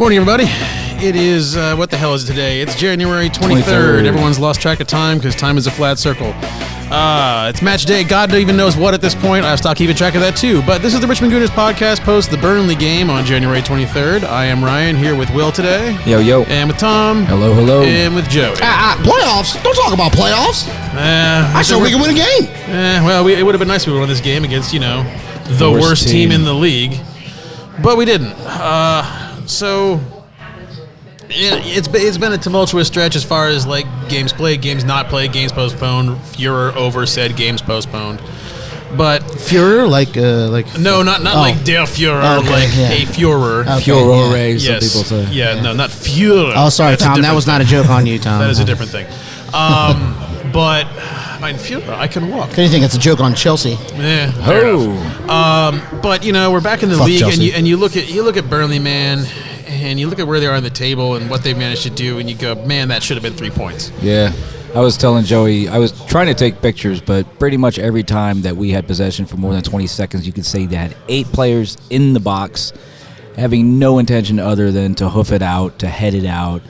Morning, everybody. It is, what the hell is it today? It's January 23rd. Everyone's lost track of time because time is a flat circle. It's match day. God even knows what at this point. I stopped keeping track of that too. But this is the Richmond Gooners podcast post the Burnley game on January 23rd. I am Ryan here with Will today. Yo, yo. And with Tom. Hello, hello. And with Joey. Playoffs? Don't talk about playoffs. I said we can win a game. Well, it would have been nice if we won this game against, the worst team in the league. But we didn't. So it's been a tumultuous stretch as far as like games played, games not played, games postponed, Furor over said games postponed. But Furor, like no, not like Der Führer, a Furor. Furore, yes. some people say. Yeah, no, not Furor. Oh, sorry, That's Tom. That was not a joke on you, Tom. That is a different thing. But mein Führer, I can walk. If anything, it's a joke on Chelsea. Yeah. But we're back in the league, and you look at Burnley, man. And you look at where they are on the table and what they've managed to do, and you go, man, that should have been 3 points. Yeah. I was telling Joey, I was trying to take pictures, but pretty much every time that we had possession for more than 20 seconds, you could say they had 8 players in the box, having no intention other than to hoof it out, to head it out.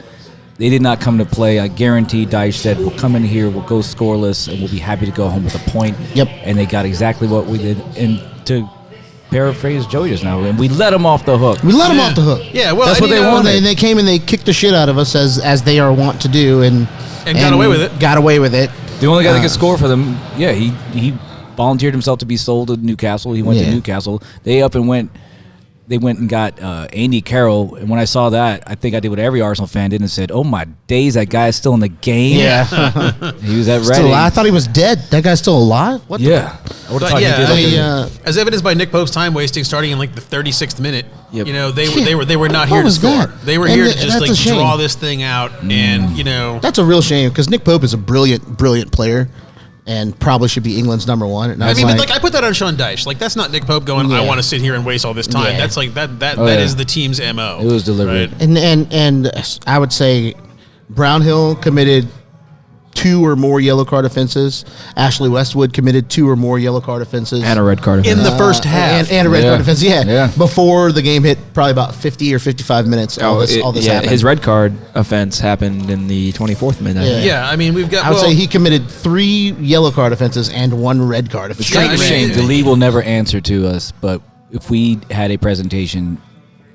They did not come to play. I guarantee Dyche said, we'll come in here, we'll go scoreless, and we'll be happy to go home with a point. Yep. And they got exactly what we did. And to paraphrase Joey just now, and we let them off the hook. We let them off the hook. Yeah, well, that's what they wanted. They came and they kicked the shit out of us as they are wont to do, and got away with it. Got away with it. The only guy that could score for them, he volunteered himself to be sold to Newcastle. He went to Newcastle. They went and got Andy Carroll, and when I saw that, I think I did what every Arsenal fan did and said, "Oh my days, that guy is still in the game." Yeah, he was at Reading. I thought he was dead. That guy's still alive. What? Yeah, as evidenced by Nick Pope's time wasting, starting in like the 36th minute. Yep. They were not here to score. That? They were here to just draw this thing out, and that's a real shame because Nick Pope is a brilliant player. And probably should be England's number one. And I put that on Sean Dyche. Like, that's not Nick Pope going, I want to sit here and waste all this time. Yeah. That's like that is the team's MO. It was deliberate. Right? And I would say Brownhill committed 2 or more yellow card offenses. Ashley Westwood committed 2 or more yellow card offenses. And a red card offense. In the first half. And a red card offense, yeah. Before the game hit probably about 50 or 55 minutes, all this happened. His red card offense happened in the 24th minute. Yeah, I mean, we've got... I would say he committed 3 yellow card offenses and 1 red card offense. Shame. The league will never answer to us, but if we had a presentation...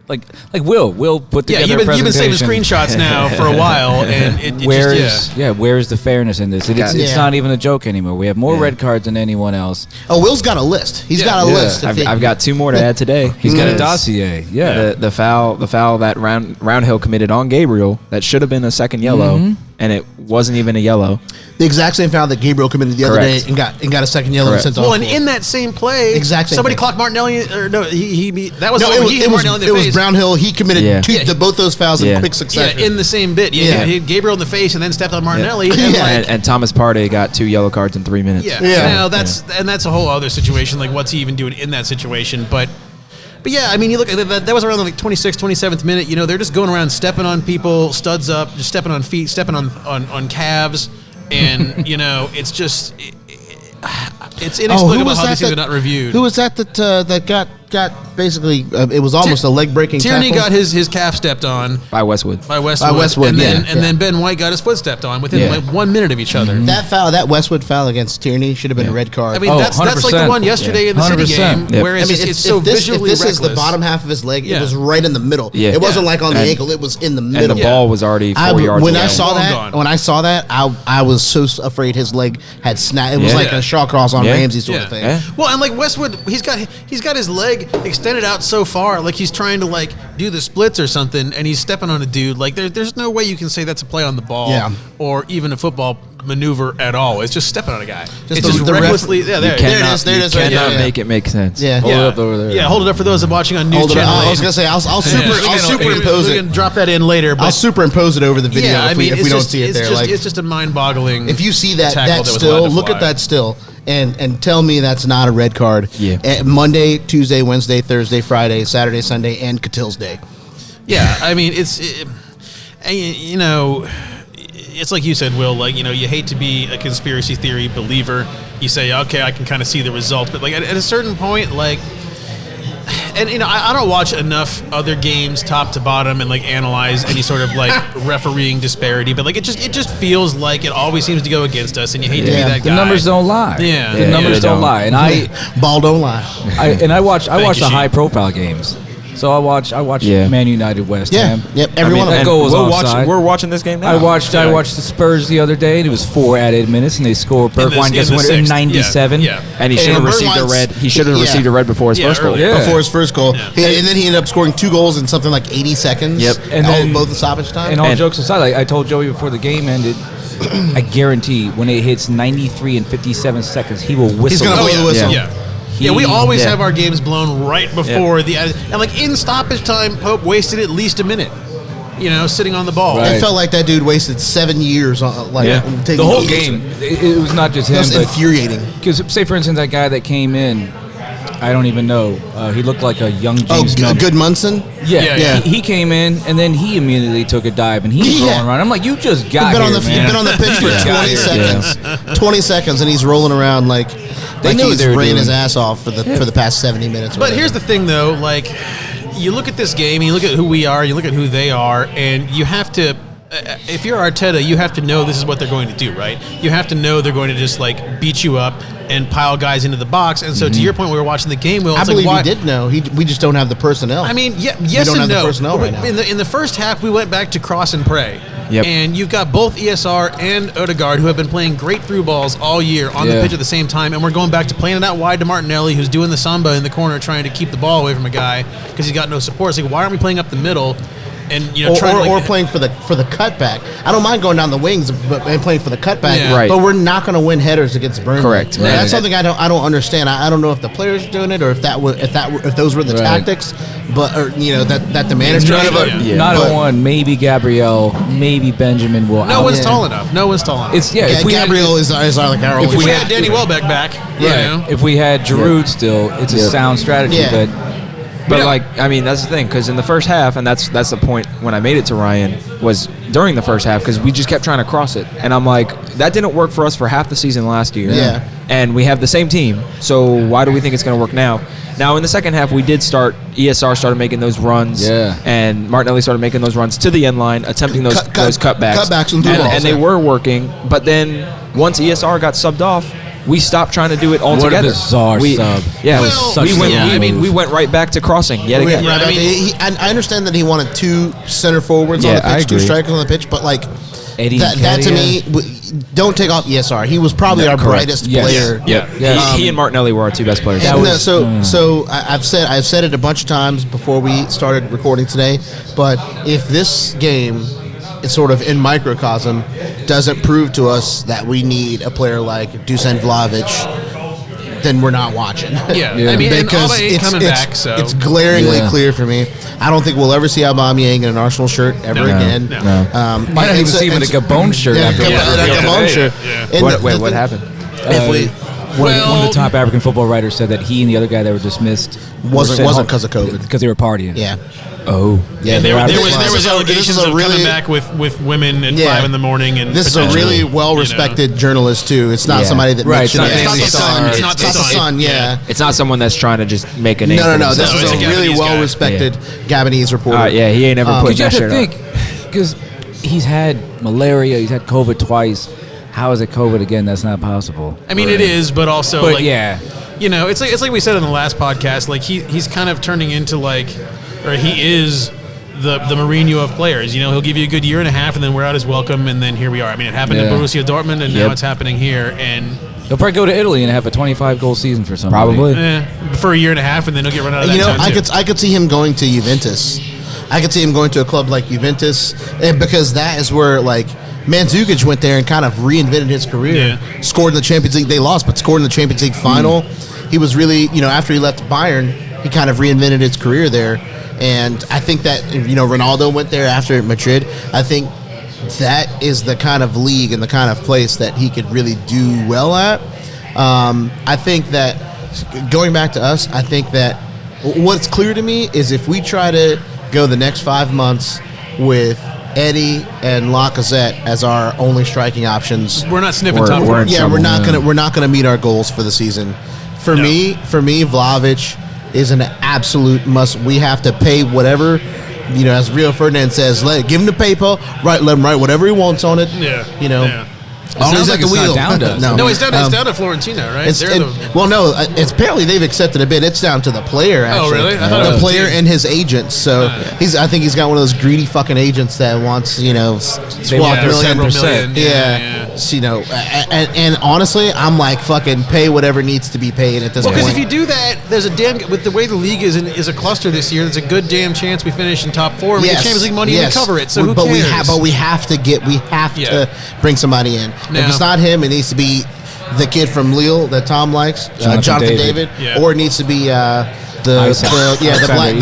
Like Will put together a presentation. You've been saving screenshots now for a while, and where's the fairness in this? It's not even a joke anymore. We have more red cards than anyone else. Oh, Will's got a list. He's got a list. I've got 2 more to add today. He's got a dossier. Yeah, the foul that Roundhill committed on Gabriel that should have been a second yellow, and it wasn't even a yellow. The exact same foul that Gabriel committed the other day and got a second yellow. Well, and in that same play, somebody clocked Martinelli. Or no, he that was Martinelli in the face. It was Brownhill. He committed both those fouls in quick succession. Yeah, in the same bit. He hit Gabriel in the face and then stepped on Martinelli. And Thomas Partey got 2 yellow cards in 3 minutes. Now that's a whole other situation. Like, what's he even doing in that situation? But yeah, I mean, you look at that was around the 26th, 27th minute. They're just going around stepping on people, studs up, just stepping on feet, stepping on calves, and it's just it's inexplicable how these things are not reviewed. Who was that got basically it was almost a leg breaking Tierney tackle. Got his calf stepped on by Westwood, and then Ben White got his foot stepped on within like 1 minute of each other. That Westwood foul against Tierney should have been a red card. I mean, that's like the one yesterday in the City game where it's so visually reckless. If this is the bottom half of his leg, it was right in the middle. It wasn't like on the ankle; it was in the middle. And the ball was already 4 yards away. When I saw that, I was so afraid his leg had snapped. It was like a Shawcross on Ramsey sort of thing. Well, and like Westwood, he's got his leg extended out so far, like he's trying to like do the splits or something, and he's stepping on a dude. Like there's no way you can say that's a play on the ball or even a football maneuver at all. It's just stepping on a guy. It's just recklessly. There it is. There it is. You cannot make it make sense. Hold it up over there. Yeah, hold it up for those watching on News Channel. I was gonna say I'll superimpose it. We can drop that in later. I'll superimpose it over the video if we don't see it there. It's just a mind-boggling. If you see that still, look at that still. And tell me that's not a red card. Yeah. Monday, Tuesday, Wednesday, Thursday, Friday, Saturday, Sunday, and Cattill's Day. Yeah, I mean it's like you said, Will. Like you hate to be a conspiracy theory believer. You say, okay, I can kind of see the result, but like at a certain point, like and I don't watch enough other games top to bottom and like analyze any sort of like refereeing disparity, but like it just feels like it always seems to go against us, and you hate to be that guy. The numbers don't lie. Yeah. The numbers don't lie, and ball don't lie. I watch the Sheep. high profile games. So I watch Man United, West Ham. Yep, every one of that them. goal was offside. We're watching this game now. I watched the Spurs the other day, and it was 4 added minutes, and they scored. Bergwijn gets in the winner in sixth. 97. Yeah. And he should have received a red. He should have received a red before his first goal. earlier. Yeah. Before his first goal. Yeah. And then he ended up scoring 2 goals in something like 80 seconds. Yep. And then- both the stoppage time. And all jokes aside, like I told Joey before the game ended, I guarantee when it hits 93 and 57 seconds, he will whistle. He's going to blow the whistle. Yeah. Yeah, we always Yeah. have our games blown right before the and like in stoppage time, Pope wasted at least a minute, sitting on the ball. Right. It felt like that dude wasted 7 years on taking The whole those. game, it was not just him. It was infuriating. Because say for instance, that guy that came in, I don't even know. He looked like a young James Milner. Good Munson? Yeah. He came in and then he immediately took a dive and he's rolling around. I'm like, you just got You've been, here, on the, man. you've been on the pitch for You just got 20 here. seconds. 20 seconds, and he's rolling around like They knew what he's they were ran doing. his ass off for the past 70 minutes. or But whatever. here's the thing, though. Like, you look at this game, you look at who we are, you look at who they are, and you have to. If you're Arteta, you have to know this is what they're going to do, right? You have to know they're going to just like beat you up and pile guys into the box. And so, to your point, we were watching the game. Will, I it's believe like, he did know. We just don't have the personnel. I mean, yes we don't and have no. the personnel right now. In the first half, we went back to cross and pray. Yep. And you've got both ESR and Odegaard, who have been playing great through balls all year on the Yeah. pitch at the same time, and we're going back to playing it out wide to Martinelli, who's doing the samba in the corner, trying to keep the ball away from a guy because he's got no support. It's like, why aren't we playing up the middle? And or playing for the cutback. I don't mind going down the wings and playing for the cutback, Yeah. Right. but we're not going to win headers against Burnley. Correct. And Right. That's something I don't understand. I don't know if the players are doing it or if those were the Right. tactics, but that the manager. None of it. did. Yeah. Not But- a one. Maybe Gabrielle. Maybe Benjamin will. no one's Yeah. tall enough. No one's tall enough. It's Yeah, If we Gabriel is our like our if only. we shot. had Danny Welbeck back, if we had Giroud still, it's a sound strategy. Yeah. But that's the thing, because in the first half, and that's the point when I made it to Ryan, was during the first half, because we just kept trying to cross it, and I'm like, that didn't work for us for half the season last year. Yeah. And we have the same team, so why do we think it's going to work now? Now in the second half, we did start. ESR started making those runs, and Martinelli started making those runs to the end line, attempting those cutbacks. Cutbacks and through balls, and they yeah. were working. But then once ESR got subbed off, we stopped trying to do it all What a together. bizarre sub. Yeah, That was such we went. a move. We went right back to crossing yet again. Right, I mean- I understand that he wanted 2 center forwards on Yeah, the I pitch, 2 agree. strikers on the pitch, but like Eddie that to Nketiah. me, don't take off ESR. He was probably our correct. brightest Yes. player. Yeah, Yeah. He and Martinelli were our 2 best players. That No, was- so I've said it a bunch of times before we started recording today, but if this game is sort of in microcosm doesn't prove to us that we need a player like Dusan Vlahovic, then we're not watching. Yeah. Yeah. I mean, and because Alba ain't coming back, so it's glaringly Yeah. clear for me. I don't think we'll ever see Aubameyang in an Arsenal shirt ever No. again. No. Might not even see him in a Gabon shirt after a what we Gabon today. shirt. Yeah. And What the thing- happened? If we One of Well- the top African football writers said that he and the other guy that were dismissed Wasn't 'cause of COVID. because they were partying. yeah. Oh, Yeah, there This was is a allegations of really- coming back with women at Yeah. 5 in the morning, and This is a potentially, really well-respected journalist too. It's not Yeah. somebody that Right, makes it's not shenanigans. Daily It's not the Star. Sun. It's not the Sun. Sun. Yeah. It's not someone that's trying to just make a name. No. for This themselves. it's is a a really Gabonese guy. well-respected Gabonese reporter. Yeah, he ain't ever put Because you that have to shirt think, because he's had malaria, he's had COVID twice. How is it COVID again? That's not possible. I mean, it is, but also, But like, yeah. it's like we said in the last podcast. Like he's kind of turning into he is the Mourinho of players. He'll give you a good year and a half, and then we're out his welcome, and then here we are. I mean, it happened Yeah. at Borussia Dortmund, and now Yep. it's happening here, and He'll probably go to Italy and have a 25-goal season for somebody. Probably. for a year and a half, and then he'll get run out of that town, too. I could see him going to Juventus. I could see him going to a club like Juventus, and because that is where Mandzukic went there and kind of reinvented his career. Yeah. Scored in the Champions League. They lost, but scored in the Champions League final. He was really, after he left Bayern, he kind of reinvented his career there. And I think that, Ronaldo went there after Madrid. I think that is the kind of league and the kind of place that he could really do well at. I think that, going back to us, I think that what's clear to me is if we try to go the next 5 months with Eddie and Lacazette as our only striking options, We're not sniffing We're- top we're four. in yeah, trouble. we're not gonna meet our goals for the season. For No. me, Vlahovic is an absolute must. We have to pay whatever, as Rio Ferdinand says, give him the paper, let him write whatever he wants on it. Yeah. Always sounds at like the it's not wheel. down to us. No, it's down to Florentina, right? It's apparently they've accepted a bid. It's down to the player. Actually. Oh, really? I thought it the was player the team. and his agents. So I think he's got one of those greedy fucking agents that wants swap want their million. 10%. Yeah. And honestly, I'm like fucking pay whatever needs to be paid at this Well, point. because if you do that, there's a with the way the league is a cluster this year. There's a good damn chance we finish in top 4 and we get Champions League money and we cover it. So who cares? We have to bring somebody in. Now, if it's not him, it needs to be the kid from Lille that Tom likes, Jonathan David, or it needs to be the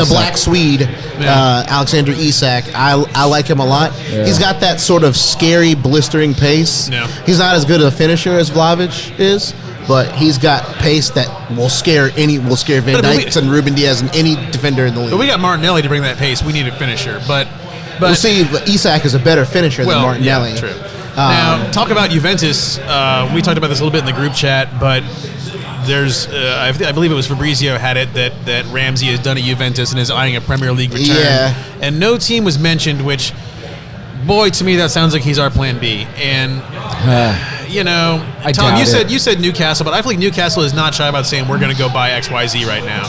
black Swede, Alexander Isak. I like him a lot. Yeah. He's got that sort of scary, blistering pace. Yeah. He's not as good a finisher as Vlahovic is, but he's got pace that will scare Van Dijk and Ruben Diaz and any defender in the league. But we got Martinelli to bring that pace. We need a finisher, but we'll see. Isak is a better finisher than Martinelli. Yeah, true. Now, talk about Juventus. We talked about this a little bit in the group chat, but there's, I believe it was Fabrizio had it that Ramsey has done at Juventus and is eyeing a Premier League return. Yeah. And no team was mentioned, which, boy, to me that sounds like he's our plan B. And Tom, you said Newcastle, but I feel like Newcastle is not shy about saying we're going to go buy XYZ right now.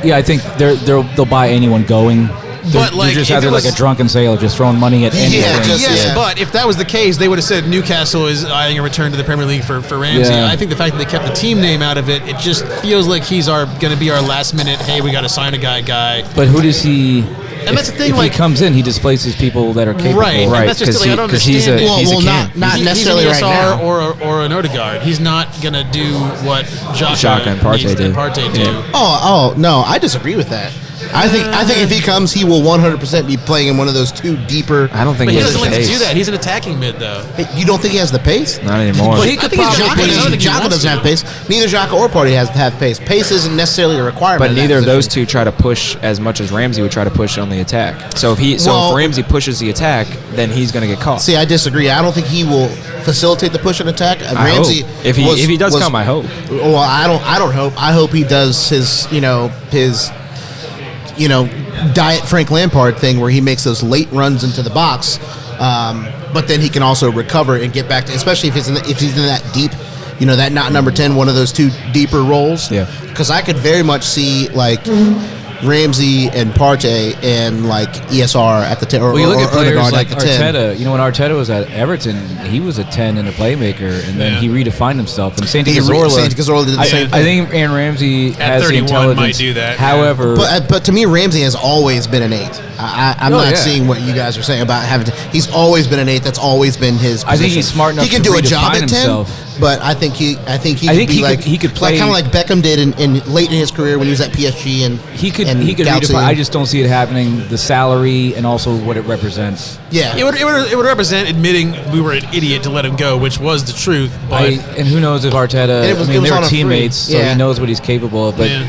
Yeah, I think they'll buy anyone going. They're just either like a drunken sailor, just throwing money at anything. Yes, but if that was the case, they would have said Newcastle is eyeing a return to the Premier League for Ramsey. Yeah. I think the fact that they kept the team name out of it, it just feels like he's going to be our last minute, hey, we got to sign a guy. But who does he... And that's the thing, if he comes in, he displaces people that are capable. Right. And that's just I don't understand. Not necessarily he's an right ESR now. or an Odegaard. He's not going to do what Xhaka and Partey do. Oh, no, I disagree with that. I think if he comes, he will 100% be playing in one of those two deeper. I don't think But he he has doesn't the like to pace. do that. He's an attacking mid, though. Hey, you don't think he has the pace? Not anymore. But he could probably... Xhaka doesn't have pace. Neither Xhaka or Partey have pace. Pace isn't necessarily a requirement. But neither of those two try to push as much as Ramsey would try to push on the attack. So if Ramsey pushes the attack, then he's going to get caught. See, I disagree. I don't think he will facilitate the push and attack. Ramsey, hope. If he does come, I hope. Well, I don't hope. I hope he does his diet Frank Lampard thing where he makes those late runs into the box, but then he can also recover and get back to, especially if he's in that deep, that not number 10, one of those two deeper roles. Yeah. Because I could very much see like Ramsey and Partey and like ESR at the 10, or Well, you look at players Odegaard like at the 10. Arteta. When Arteta was at Everton, he was a 10 and a playmaker, and then he redefined himself. And Santi Cazorla did the same thing. I think Aaron Ramsey has the 31 intelligence. might do that, However, But to me, Ramsey has always been an 8. I'm not seeing what you guys are saying about having to. He's always been an 8. That's always been his position. I think he's smart enough He can to do a job redefine at 10, himself. but I think he could play kind of like Beckham did in late in his career when he was at PSG and he could Galaxy. redefine. I just don't see it happening. The salary and also what it represents. Yeah, It would represent admitting we were an idiot to let him go, which was the truth. But And who knows if Arteta? it was they on were a free. teammates, so Yeah. he knows what he's capable of. But Yeah.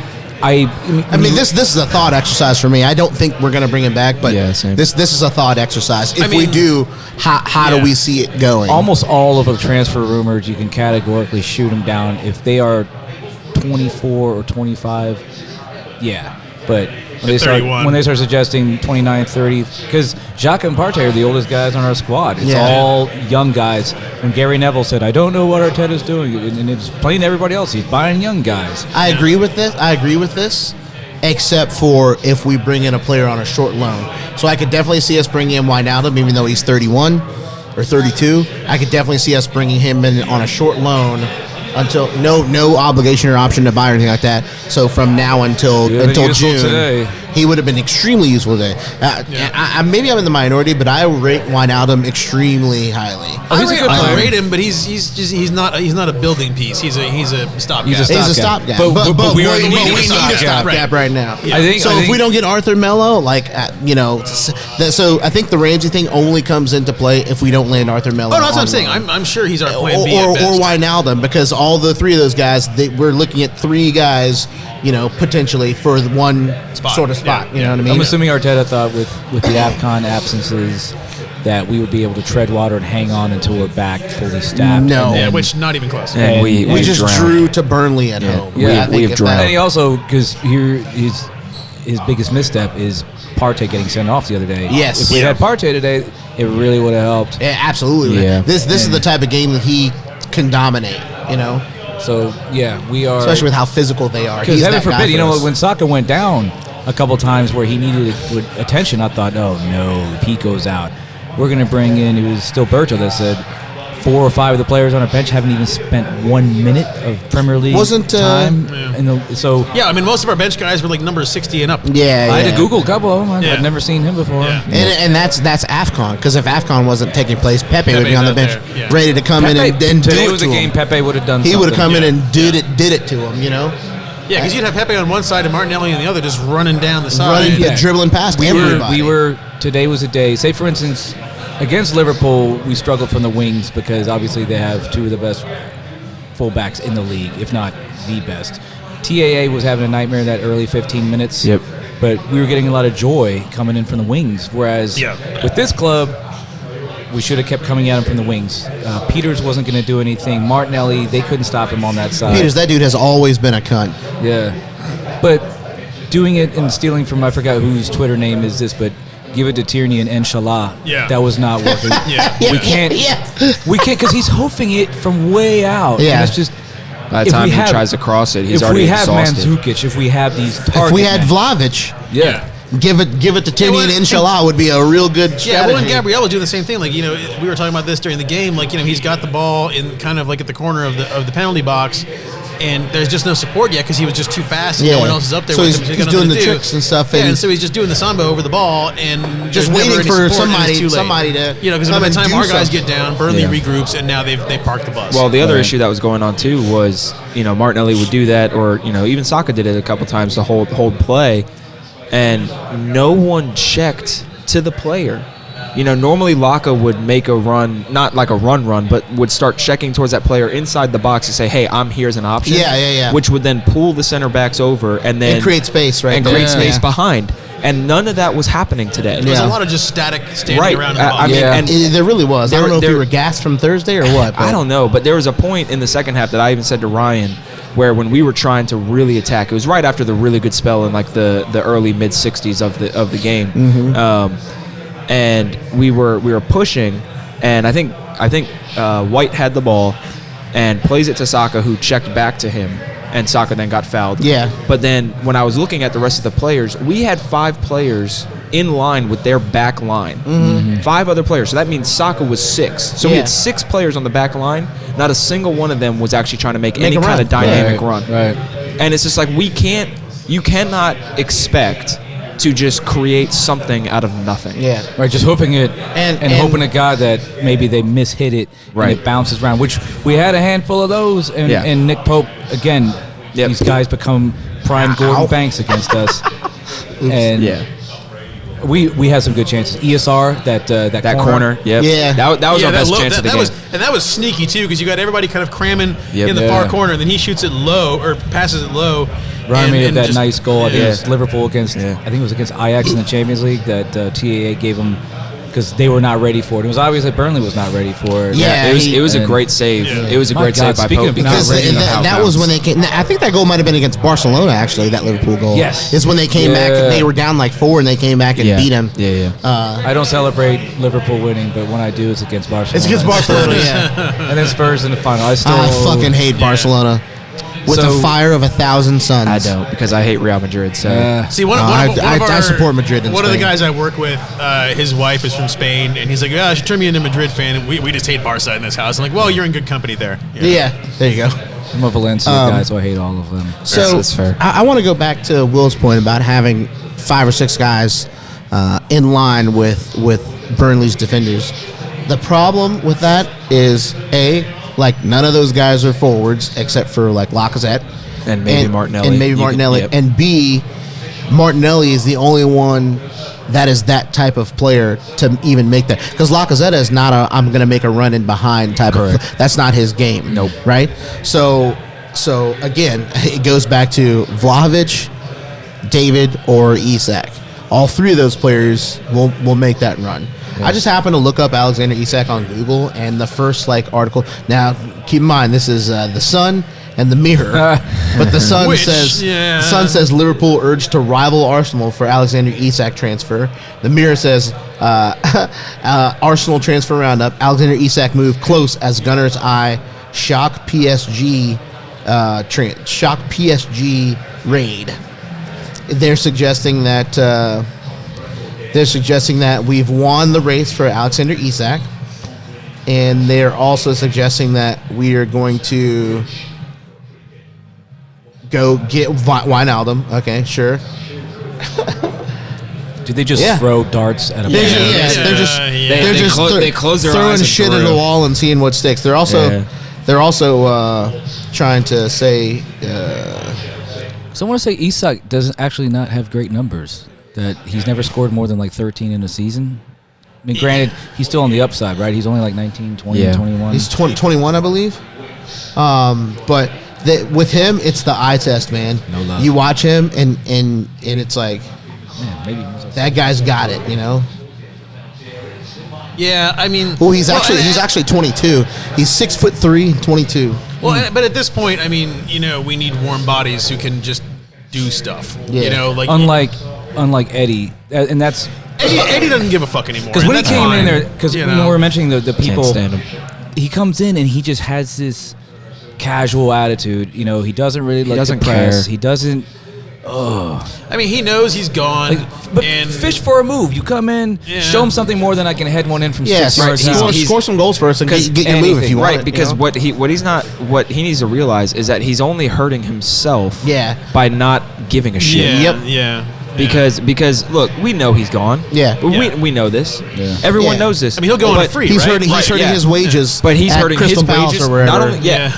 I mean, this is a thought exercise for me. I don't think we're going to bring him back, but same. this is a thought exercise. If we do, how do we see it going? almost all of the transfer rumors, you can categorically shoot them down if they are 24 or 25. Yeah, but when they start suggesting 29, 30, because Xhaka and Partey are the oldest guys on our squad. It's all young guys. When Gary Neville said, "I don't know what Arteta's doing," and it's plain to everybody else, he's buying young guys. I agree with this, except for if we bring in a player on a short loan. So I could definitely see us bringing in Wijnaldum, even though he's 31 or 32. I could definitely see us bringing him in on a short loan until no obligation or option to buy or anything like that. So from now until useful June, today. he would have been extremely useful today. Maybe I'm in the minority, but I rate Wijnaldum extremely highly. He's a good I player. rate him, but he's not a building piece. He's a stopgap. He's a He's a stopgap, But we already need need a a stopgap. stopgap right now. Yeah. I think If we don't get Arthur Melo, so I think the Ramsey thing only comes into play if we don't land Arthur Melo. Oh, no, that's what I'm on saying. loan. I'm sure he's our plan B or at best. Wijnaldum, because all the three of those guys, we're looking at three guys, potentially for the one Spot. sort of spot. Yeah. You know what I mean? I'm assuming Arteta thought with the AFCON absences that we would be able to tread water and hang on until we're back fully staffed. No. And Yeah, then- which not even close. And we We just drowned. drew to Burnley at home. Yeah, I think we've if drowned. and he also, because here his biggest misstep is Partey getting sent off the other day. Yes. If we had Partey today, it really would have helped. Yeah, absolutely. Yeah. This is the type of game that he can dominate. So yeah, we are. Especially with how physical they are. Because He's heaven that guy forbid, you for know, us. when Saka went down a couple times where he needed attention, I thought, oh no, if he goes out, we're going to bring in, it was still Berto that said 4 or 5 of the players on our bench haven't even spent 1 minute of Premier League Wasn't, time. Yeah. So Yeah, I mean, most of our bench guys were like number 60 and up. Yeah, I had yeah. to Google a couple of them. Yeah. I'd never seen him before. Yeah. And that's AFCON, because if AFCON wasn't taking place, Pepe would be Pepe's on the out bench, there, yeah. ready to come in and do today it was to a game him. Pepe would have done He would have something. come in and Yeah. did it to him, Yeah, because you'd have Pepe on one side and Martinelli on the other, just running down the side. Running, dribbling past everybody. Today was a day, say for instance, against Liverpool, we struggled from the wings because obviously they have 2 of the best fullbacks in the league, if not the best. TAA was having a nightmare in that early 15 minutes. Yep. But we were getting a lot of joy coming in from the wings, whereas with this club, we should have kept coming at him from the wings. Peters wasn't going to do anything. Martinelli, they couldn't stop him on that side. Peters, that dude has always been a cunt. Yeah. But doing it and stealing from, I forgot whose Twitter name is this, but give it to Tierney and Inshallah. Yeah. That was not working. Yeah. We can't, because he's hoofing it from way out. Yeah. And it's just, By the if time we he have- tries to cross it, he's if already we have exhausted. Mandzukic, if we have these targets. If we had Vlahovic, Yeah. give it to Tierney and Inshallah would be a real good Yeah, strategy. well, and Gabriel was doing the same thing. Like, we were talking about this during the game. Like, he's got the ball in kind of like at the corner of the penalty box, and there's just no support yet because he was just too fast and no one else is up there. So with he's him. Got doing nothing the to do. tricks and stuff. Yeah, And and so he's just doing the samba over the ball and Just there's never waiting any for support, and it's too late. somebody to because come by the and time do our guys something. get down, Burnley Yeah. regroups, and now they park the bus. Well, the other Right. issue that was going on too was, Martinelli would do that, or even Saka did it a couple times to hold play, and no one checked to the player. Normally Laka would make a run, not like a run, but would start checking towards that player inside the box to say, "Hey, I'm here as an option." Yeah. Which would then pull the center backs over and then And create space, right? and there. create space Yeah. behind. And none of that was happening today. There's Yeah. a lot of just static standing Right. around in the box. I mean, Yeah. and There really was. I don't know if you were gassed from Thursday or what. I don't know, but there was a point in the second half that I even said to Ryan, where when we were trying to really attack, it was right after the really good spell in like the early mid 60s of the game, and we were pushing, and I think White had the ball and plays it to Saka, who checked back to him, and Saka then got fouled. Yeah. But then when I was looking at the rest of the players, we had 5 players in line with their back line. 5 other players. So that means Saka was 6. So we Yeah. had 6 players on the back line. Not a single one of them was actually trying to make Make any a kind run. of dynamic Right, run. right. And it's just like you cannot expect to just create something out of nothing. Yeah. Right, just hoping it And- and hoping to God that maybe they mishit it Right. and it bounces around, which we had a handful of those. And, Yeah. and Nick Pope, again, Yep. these guys become prime Gordon Banks against us. And Yeah. we had some good chances. ESR, that That corner. Yep. Yeah. That was our best chance of the game. That was sneaky too, because you got everybody kind of cramming Yep. in the Yeah. far corner, and then he shoots it low or passes it low. Reminded me of and that just- nice goal against Liverpool against, Yeah. I think it was against Ajax in the Champions League that TAA gave them because they were not ready for it. It was obvious that Burnley was not ready for it. Yeah, it was a and- great save. Yeah. It was a My great God, save by speaking Pope of Because not ready, that was when they came. I think that goal might have been against Barcelona, actually, that Liverpool goal. Yes. It's when they came back. Yeah. They were down like 4, and they came back and beat them. Yeah. I don't celebrate Liverpool winning, but when I do, it's against Barcelona. It's against Barcelona, yeah. And then Spurs in the final. I still I fucking hate Barcelona. With So- the fire of 1,000 suns. I don't, because I hate Real Madrid. So See, one I of support Madrid in One of the Spain. guys I work with, his wife is from Spain, and he's like, "Yeah, I should turn me into a Madrid fan." And we just hate Barca in this house. I'm like, "Well, you're in good company there." Yeah, there you go. I'm a Valencia guy, so I hate all of them. So that's fair. I want to go back to Will's point about having 5 or 6 guys in line with Burnley's defenders. The problem with that is none of those guys are forwards except for like Lacazette And maybe Martinelli. and maybe You could- Martinelli, yep. and B, Martinelli is the only one that is that type of player to even make that, because Lacazette is not a I'm going to make a run in behind type of. That's not his game. Nope. Right. So again, it goes back to Vlahovic, David, or Isak. All 3 of those players will make that run. I just happened to look up Alexander Isak on Google, and the first article. Now, keep in mind this is the Sun and the Mirror, but the Sun says Liverpool urged to rival Arsenal for Alexander Isak transfer. The Mirror says Arsenal transfer roundup. Alexander Isak move close as Gunners eye shock PSG raid. They're suggesting that we've won the race for Alexander Isak, and they're also suggesting that we are going to go get Wijnaldum. Okay, sure. Do they just throw darts at a ball? They close their throwing eyes and shit at the wall and seeing what sticks. They're also trying to say. So I want to say Isak doesn't actually not have great numbers. That he's never scored more than 13 in a season. I mean, granted, he's still on the upside, right? He's only 19, 20, 21. He's 21, I believe. But with him, it's the eye test, man. No love. You watch him, and it's like, Man, maybe that guy's got it, you know? Yeah, I mean... Well, he's actually 22. He's 6'3", 22. Well, but at this point, I mean, we need warm bodies who can just do stuff. Yeah. Unlike Eddie, and that's... Eddie doesn't give a fuck anymore. Because when he came in there, because we were mentioning the people... Can't stand him. He comes in and he just has this casual attitude. He doesn't really look doesn't depressed. care. He doesn't... I mean, he knows he's gone. But and fish for a move. You come in, show him something more than I can head one in from 6 yards out. Score some goals first and get your move if you want. Right, because what he needs to realize is that he's only hurting himself by not giving a shit. Yeah. Because look, we know he's gone. Yeah. We know this. Yeah. Everyone knows this. I mean, he'll go on free, He's right? hurting his wages. But he's at hurting Crystal his Palace wages. or wherever. Not only,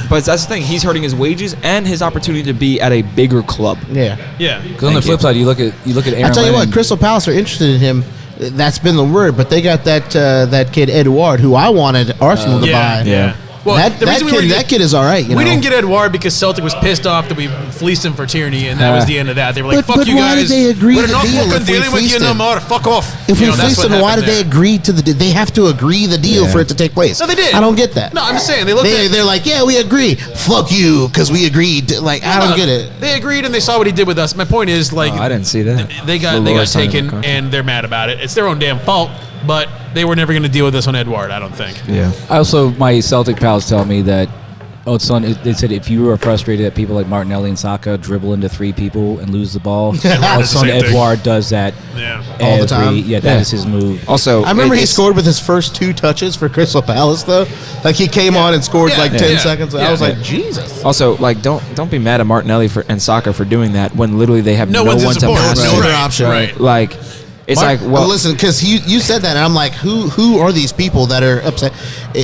but that's the thing. He's hurting his wages and his opportunity to be at a bigger club. Yeah. Yeah. Because on the flip side, you look at Aaron I tell you what, Lennon. Crystal Palace are interested in him. That's been the word, but they got that kid Edouard, who I wanted Arsenal to buy. Yeah. Well, that kid is all right. We didn't get Edouard because Celtic was pissed off that we fleeced him for Tierney, and that was the end of that. They were like, "Fuck you why guys! did they agree We're to not the deal fucking if we dealing with you fleeced no him? more. Fuck off!" If we that's fleeced what them, why happened did they there. agree to the? They have to agree the deal for it to take place. No, they did. I don't get that. No, I'm just saying they looked. They're like, yeah, we agree. Fuck you, because we agreed. I don't get it. They agreed and they saw what he did with us. My point is, I didn't see that. They got taken and they're mad about it. It's their own damn fault. But they were never going to deal with this on Edouard, I don't think. Yeah. Also, my Celtic pals tell me that, they said if you were frustrated that people like Martinelli and Saka dribble into 3 people and lose the ball, son Edouard does that all the time. Yeah, that is his move. Also, I remember he scored with his first 2 touches for Crystal Palace, though. Like, he came on and scored 10 seconds. I was like, Jesus. Also, don't be mad at Martinelli and Saka for doing that when literally they have no one to pass No to. other option. Right. Like, it's listen, because you said that, and I'm like, who are these people that are upset?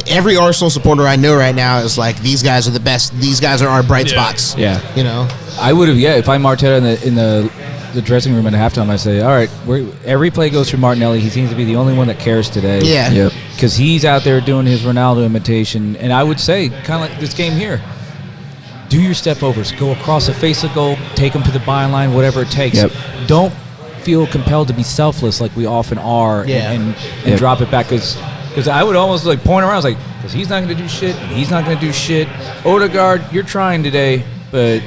Every Arsenal supporter I know right now is like, these guys are the best. These guys are our bright spots. Yeah. I would have, if I'm Arteta in the dressing room at halftime, I say, all right, every play goes through Martinelli. He seems to be the only one that cares today. Yeah. Yep. Because he's out there doing his Ronaldo imitation. And I would say, kind of like this game here, do your step overs. Go across the face of goal, take them to the byline, whatever it takes. Yep. Don't feel compelled to be selfless like we often are and drop it back. Because I would almost point around. I was like, because he's not going to do shit, and he's not going to do shit. Odegaard, you're trying today, but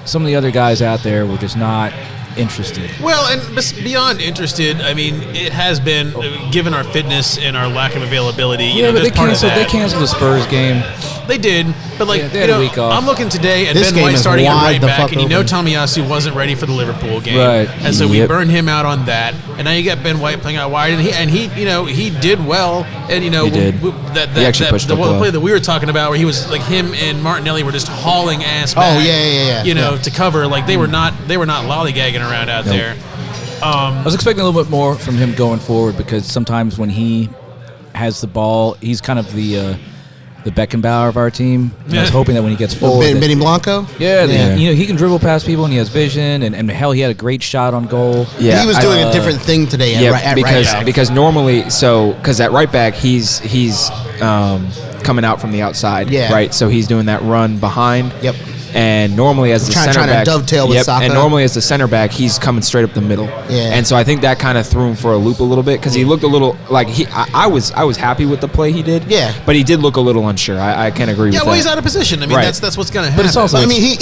some of the other guys out there were just not interested. Well, and beyond interested, I mean, it has been, given our fitness and our lack of availability. But they canceled the Spurs game. They did, but they had a week off. I'm looking today at This Ben game White is starting at wide right the back, fuck and open. Tomiyasu wasn't ready for the Liverpool game, Right. and so we burned him out on that. And now you got Ben White playing out wide, and he did well, and He did. He actually pushed the up well. play that we were talking about where he was like him and Martinelli were just hauling ass back. Oh, yeah. To cover, like they were not lollygagging around out there. I was expecting a little bit more from him going forward because sometimes when he has the ball, he's kind of the Beckenbauer of our team. I was hoping that when he gets forward, Benny Blanco? he can dribble past people and he has vision, and hell, he had a great shot on goal. Yeah, He was doing a different thing today at right back. because normally, because at right back he's coming out from the outside, Yeah. right? So he's doing that run behind. Yep. And normally as the Trying center to back, dovetail with Saka. and normally as the center back, he's coming straight up the middle. Yeah. And so I think that kind of threw him for a loop a little bit because he looked a little like I was happy with the play he did. Yeah. But he did look a little unsure. I can't agree with that. Yeah, well, he's out of position. I mean, Right. that's what's going to happen. But it's also, I mean, he's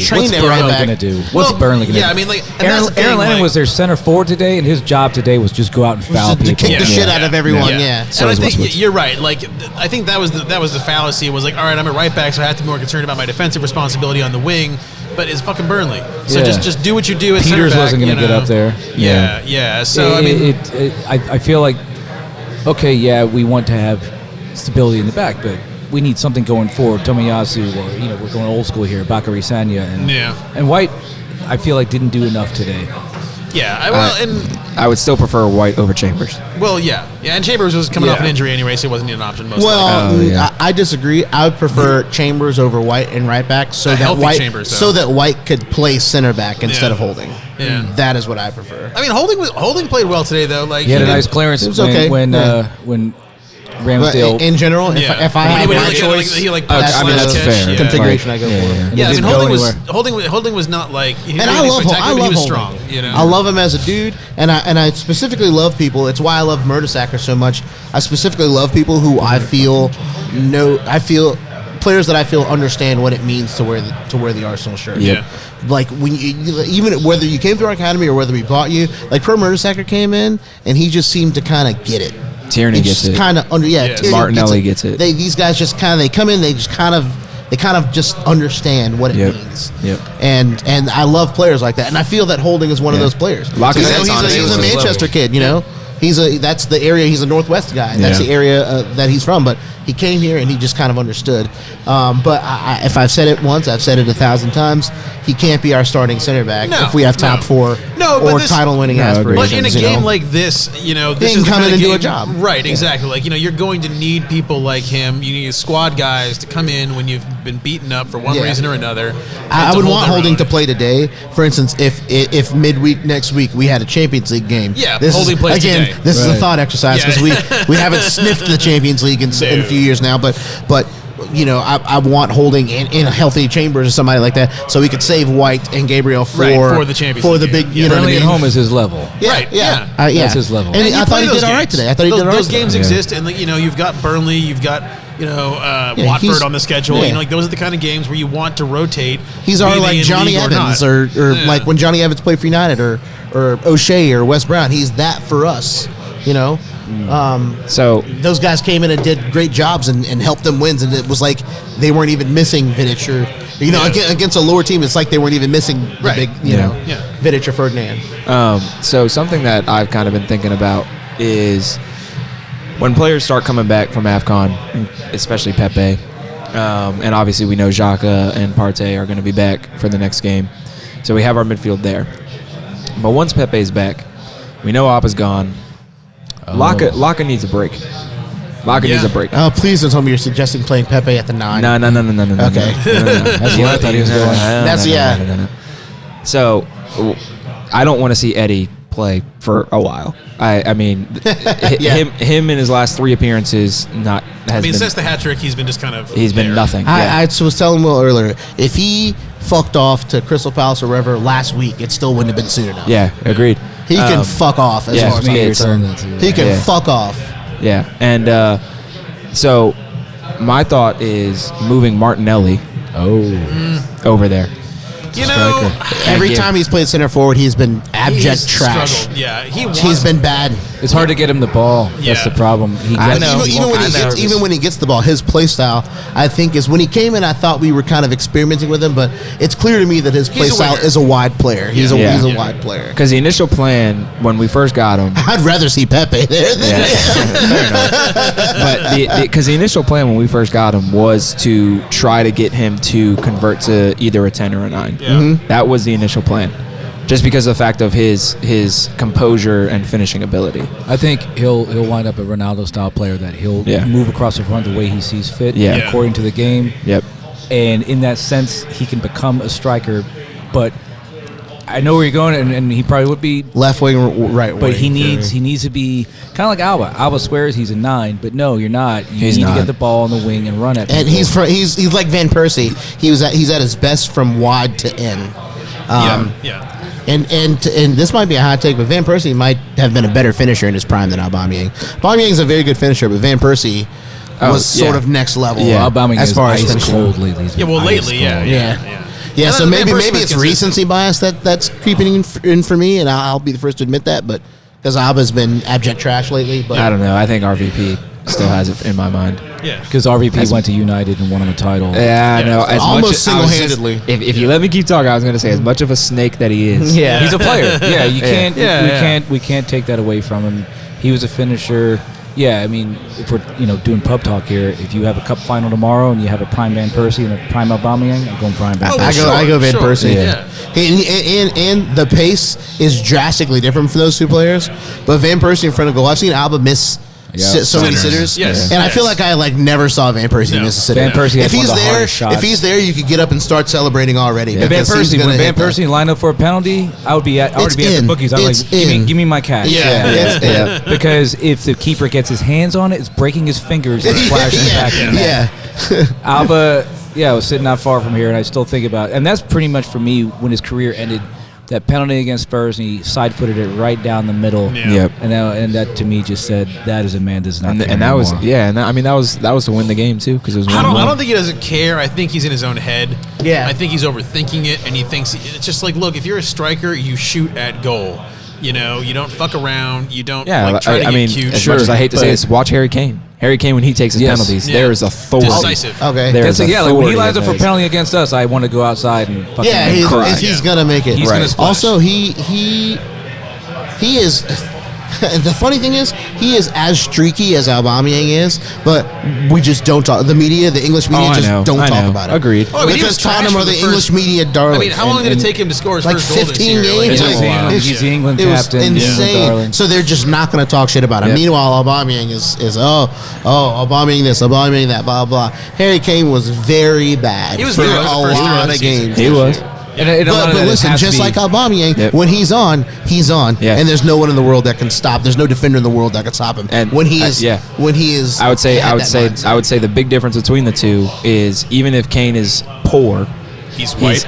trained What's at right Burnley back. going to do? What's Well, Burnley going to do? yeah, I mean, like, and that's the thing, Aaron Lennon like- was their center forward today, and his job today was just go out and foul To people. kick the shit out of everyone. Yeah. And I is think Westwood. you're right. Like, I think that was the fallacy. Was like, all right, I'm a right back, so I have to be more concerned about my defensive responsibility on the wing. But it's fucking Burnley, so Yeah. just do what you do. At Peters center back, wasn't going to get up there. Yeah. So I mean, I feel like, okay, yeah, we want to have stability in the back, but we need something going forward. Tomiyasu, or we're going old school here. Bakary Sagna and White, I feel like didn't do enough today. I would still prefer White over Chambers. And Chambers was coming off an injury anyway, so it wasn't an option. Most Well, likely. I disagree. I would prefer Chambers over White and right back, so A that healthy White Chambers, though. so that White could play center back instead Yeah. of Holding. Yeah. That is what I prefer. I mean, Holding played well today, though. Like He had a did- nice clearance It was okay. when But Ramsdale. in general, if I When have he my like, choice, he like that's punch, the that's catch, fair. yeah. configuration I go for. And Yeah, I it mean, didn't go Holding was not like he And didn't I do love anything him. I spectacular, but love he was Holding. strong. You know, I love him as a dude, and I specifically love people. It's why I love Mertesacker so much. I specifically love people who I feel players that I feel understand what it means to wear the Arsenal shirt. Yeah. Like when even whether you came through our academy or whether we bought you, like Pro Mertesacker came in and he just seemed to kind of get it. Tierney gets it. Kind of under, Yeah. Tierney Martinelli gets it. These guys just kind of they come in, they kind of just understand what it Yep. means. Yep. And I love players like that, and I feel that Holding is one of those players. Lacazette's He's a on Manchester kid, you know. That's the area. He's a Northwest guy. That's Yeah. the area that he's from. But he came here and he just kind of understood. But if I've said it once, I've said it 1,000 times. He can't be our starting center back No, if we have top no. four No, but or this- title-winning aspirations. But in a you game know? like this, this He is can the come kind in of and do game, a job. right? Exactly. Like you're going to need people like him. You need squad guys to come in when you've been beaten up for one Yeah. reason or another. I and to would hold want their Holding own. to play today. For instance, if midweek next week we had a Champions League game, Yeah, this Holding is, plays again. today. This is a Right. thought exercise because Yeah. we haven't sniffed the Champions League in a few years now. But I want Holding in a healthy Chambers or somebody like that, so we could save White and Gabriel for the Champions for League the game. big. Yeah. You know what I Burnley mean? at home is his level. Yeah, Right, yeah, yeah. That's his level. And And I you thought play he those did all right games. today. I thought he did all right. Those today. games Yeah. exist, and you've got Burnley, you've got he's- Watford on the schedule. yeah. Like those are the kind of games where you want to rotate. He's be our they like in Johnny league Evans not. or Yeah. like when Johnny Evans played for United or O'Shea or Wes Brown. He's that for us, you know. So Those guys came in and did great jobs and helped them wins, and it was like they weren't even missing Vidic or against a lower team. It's like they weren't even missing the Right. big Yeah. Vidic or Ferdinand. So something that I've kind of been thinking about is when players start coming back from AFCON, especially Pepe, and obviously we know Xhaka and Partey are going to be back for the next game. So we have our midfield there. But once Pepe's back, we know Appa's gone. Laka needs a break. Laka needs a break. Oh, please don't tell me you're suggesting playing Pepe at the 9. No. Okay. That's where I thought he was going. That's- yeah. No. So I don't want to see Eddie play for a while. I mean, Yeah. him in his last 3 appearances Since the hat trick, he's been just kind of he's been there. nothing. I was telling Will earlier, if he fucked off to Crystal Palace or wherever last week, it still wouldn't have been soon enough. Yeah, agreed. He can fuck off as yeah, far as me I'm too. concerned. He can Yeah. fuck off. Yeah, and so my thought is moving Martinelli over there. Every time he's played center forward, he's been abject trash. Struggled. Yeah, He's been bad. It's hard to get him the ball. Yeah. That's the problem. I know. Even when he gets the ball, his play style, I think, is when he came in, I thought we were kind of experimenting with him, but it's clear to me that his play He's a style winger. is a wide player. He's Yeah. a Yeah. wide player. Because the initial plan when we first got him, I'd rather see Pepe there than fair enough. But because the initial plan when we first got him was to try to get him to convert to either a 10 or a 9. Yeah. Mhm. That was the initial plan, just because of the fact of his composure and finishing ability. I think he'll wind up a Ronaldo style player that he'll Yeah. move across the front the way he sees fit, Yeah. according to the game. Yep. And in that sense, he can become a striker, but I know where you're going, and he probably would be left wing, right wing. But he needs to be kind of like Alba. Alba swears he's a 9, but no, you're not. You need to get the ball on the wing and run it. And he's like Van Persie. He's at his best from wide to in. And this might be a hot take, but Van Persie might have been a better finisher in his prime than Aubameyang. Aubameyang's a very good finisher, but Van Persie was sort of next level. Yeah, Aubameyang as far as ice finishing. cold lately. Yeah, well, lately, Yeah, so maybe it's recency bias that's creeping in for me, and I'll be the first to admit that. But because Alba's been abject trash lately, but I don't know. I think RVP still has it in my mind. Yeah, because RVP went to United and won him a title. Yeah, I know. As almost single-handedly. If you let me keep talking, I was going to say as much of a snake that he is. Yeah, he's a player. Yeah, you can't. We can't take that away from him. He was a finisher. Yeah, I mean, if we're doing pub talk here, if you have a cup final tomorrow and you have a prime Van Persie and a prime Aubameyang, I'm going prime Van Persie. I go Van Persie. Yeah. And the pace is drastically different for those two players. But Van Persie in front of goal, I've seen Alba miss so many sitters. Yes. And I feel like I never saw Van Persie miss a sitter. Van Persie has one of the hardest shots. If he's there, you could get up and start celebrating already. Yeah. Van Persie lined up for a penalty, I would be at the bookies. I'm like, give me my cash. Yeah. Because if the keeper gets his hands on it, it's breaking his fingers and splashing back in the net. Alba, I was sitting not far from here, and I still think about it. And that's pretty much for me when his career ended. That penalty against Spurs, and he side-footed it right down the middle. Yeah. Yep. And that to me just said that is a man does not. And that was that was to win the game too, because it was. I don't think he doesn't care. I think he's in his own head. Yeah. I think he's overthinking it, and he thinks it's just like, look, if you're a striker, you shoot at goal. You don't fuck around. You don't try to get cute. As much as I hate to say this, watch Harry Kane. Harry Kane, when he takes his penalties, there is authority. Decisive. Okay. Like when he lines up for penalty against us, I want to go outside and fucking cry. He's gonna make it. He's gonna splash. Also, he is. The funny thing is, he is as streaky as Aubameyang is, but we just don't talk. The media, the English media, don't talk about it. Agreed. Oh, I mean, because Tottenham are the English media darlings. I mean, how long did it take him to score his like first goal 15 this year? games. He's the England It was captain. insane. So they're just not going to talk shit about him. Yep. Meanwhile, Aubameyang is Aubameyang this, Aubameyang that, blah blah. Harry Kane was very bad. He was for good. a lot of games. He was. But listen, just like Aubameyang, when he's on, he's on, and there's no one in the world that can stop. There's no defender in the world that can stop him. And when he is, I would say the big difference between the two is even if Kane is poor, he's white.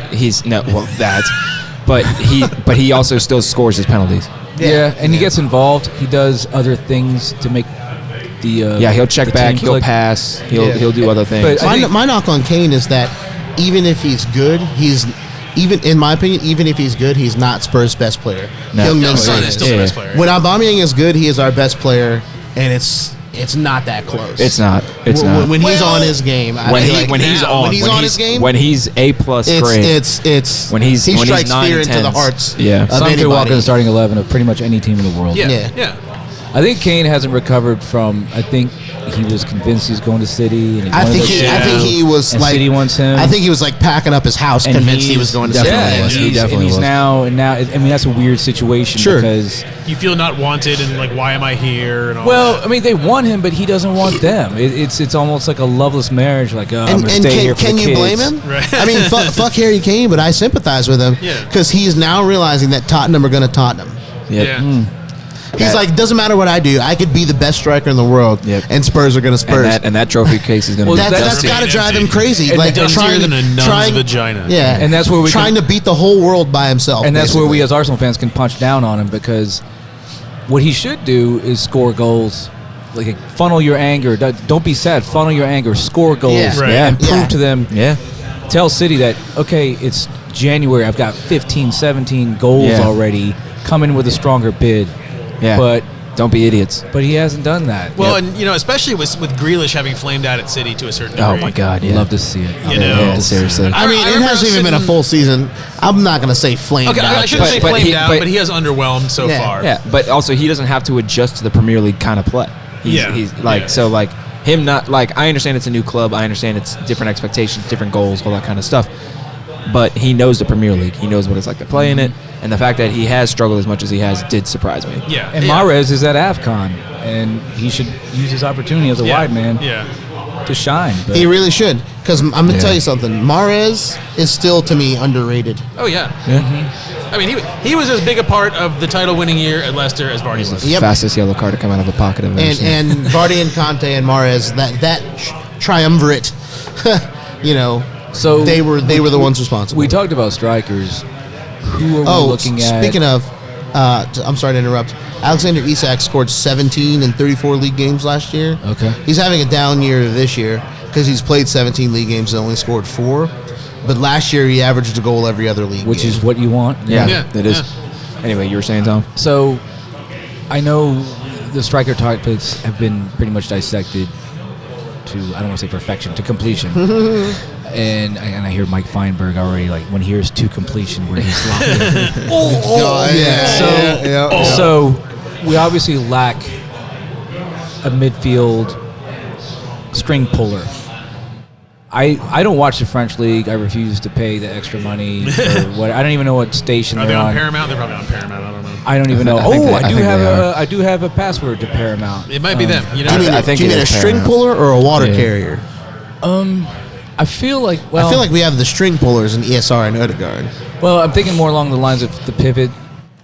But he also still scores his penalties. And he gets involved. He does other things to make the he'll check back, he'll click. pass, he'll do other things. But my knock on Kane is that even if he's good, even in my opinion, even if he's good, he's not Spurs' best player. Son is still the best player. When Aubameyang is good, he is our best player, and it's not that close. It's not. When he's on his game. When he's on his game, when he's A+ grade, it's when he strikes 9 fear and into the 10s. hearts. Yeah, of Son could walk in anybody. the starting 11 of pretty much any team in the world. Yeah. I think Kane hasn't recovered from. I think he was convinced he's going to City, and I think he was and like. City wants him. I think he was like packing up his house, and convinced he was going to City. He definitely was. Now. I mean, that's a weird situation because you feel not wanted and like, why am I here? And all I mean, they want him, but he doesn't want them. It's almost like a loveless marriage. Like, I'm And gonna stay here for can the you kids. blame him? Right. I mean, fuck Harry Kane, but I sympathize with him because he's now realizing that Tottenham are going to Tottenham. Yeah. He's like, doesn't matter what I do, I could be the best striker in the world, and Spurs are going to Spurs. and that trophy case is going to be that's got to drive him crazy. And like dustier than a nun's vagina. Yeah, And that's where we trying to beat the whole world by himself. And that's where basically. we as Arsenal fans can punch down on him because what he should do is score goals. Like funnel your anger. Don't be sad. Funnel your anger. Score goals. Yeah. Right. And prove to them. Yeah. Tell City that, okay, it's January. I've got 15, 17 goals already. Come in with a stronger bid. Yeah. But don't be idiots. But he hasn't done that. Well, and especially with Grealish having flamed out at City to a certain degree. Oh my God! Yeah. Love to see it. Seriously. I mean, it hasn't even been a full season. I'm not going to say flamed Okay, out. I shouldn't say but flamed he- out, but- but he has underwhelmed so far. Yeah, but also he doesn't have to adjust to the Premier League kind of play. He's like so like him not like I understand it's a new club. I understand it's different expectations, different goals, all that kind of stuff. But he knows the Premier League. He knows what it's like to play in it. And the fact that he has struggled as much as he has did surprise me. Yeah. And Mahrez is at AFCON, and he should use his opportunity as a wide man Yeah. to shine. But He really should, Because I'm going to tell you something. Mahrez is still, to me, underrated. Oh, yeah. I mean, he was as big a part of the title-winning year at Leicester as Vardy was. Yep. Fastest yellow card to come out of a pocket of And Vardy and Conte and Mahrez, that triumvirate, So they were the ones responsible. We talked about strikers. Who are we looking at? Speaking of, I'm sorry to interrupt. Alexander Isak scored 17 in 34 league games last year. Okay. He's having a down year this year because he's played 17 league games and only scored 4. But last year he averaged a goal every other league which game. is what you want. Yeah, it is. Anyway, you were saying, Tom? So, I know the striker topics have been pretty much dissected to, I don't want to say perfection, to completion. and I hear Mike Feinberg already, like, when he hears to completion, where he's locked in. So, we obviously lack a midfield string puller. I don't watch the French league. I refuse to pay the extra money. Or what? I don't even know what station Are they're they on on. Paramount? They're probably on Paramount. I don't know. I don't even know. I I do have a password to Paramount. It might be them. You know, I think do you it mean a is string Paramount. puller or a water carrier? I feel like I feel like we have the string pullers in ESR and Odegaard. well, I'm thinking more along the lines of the pivot.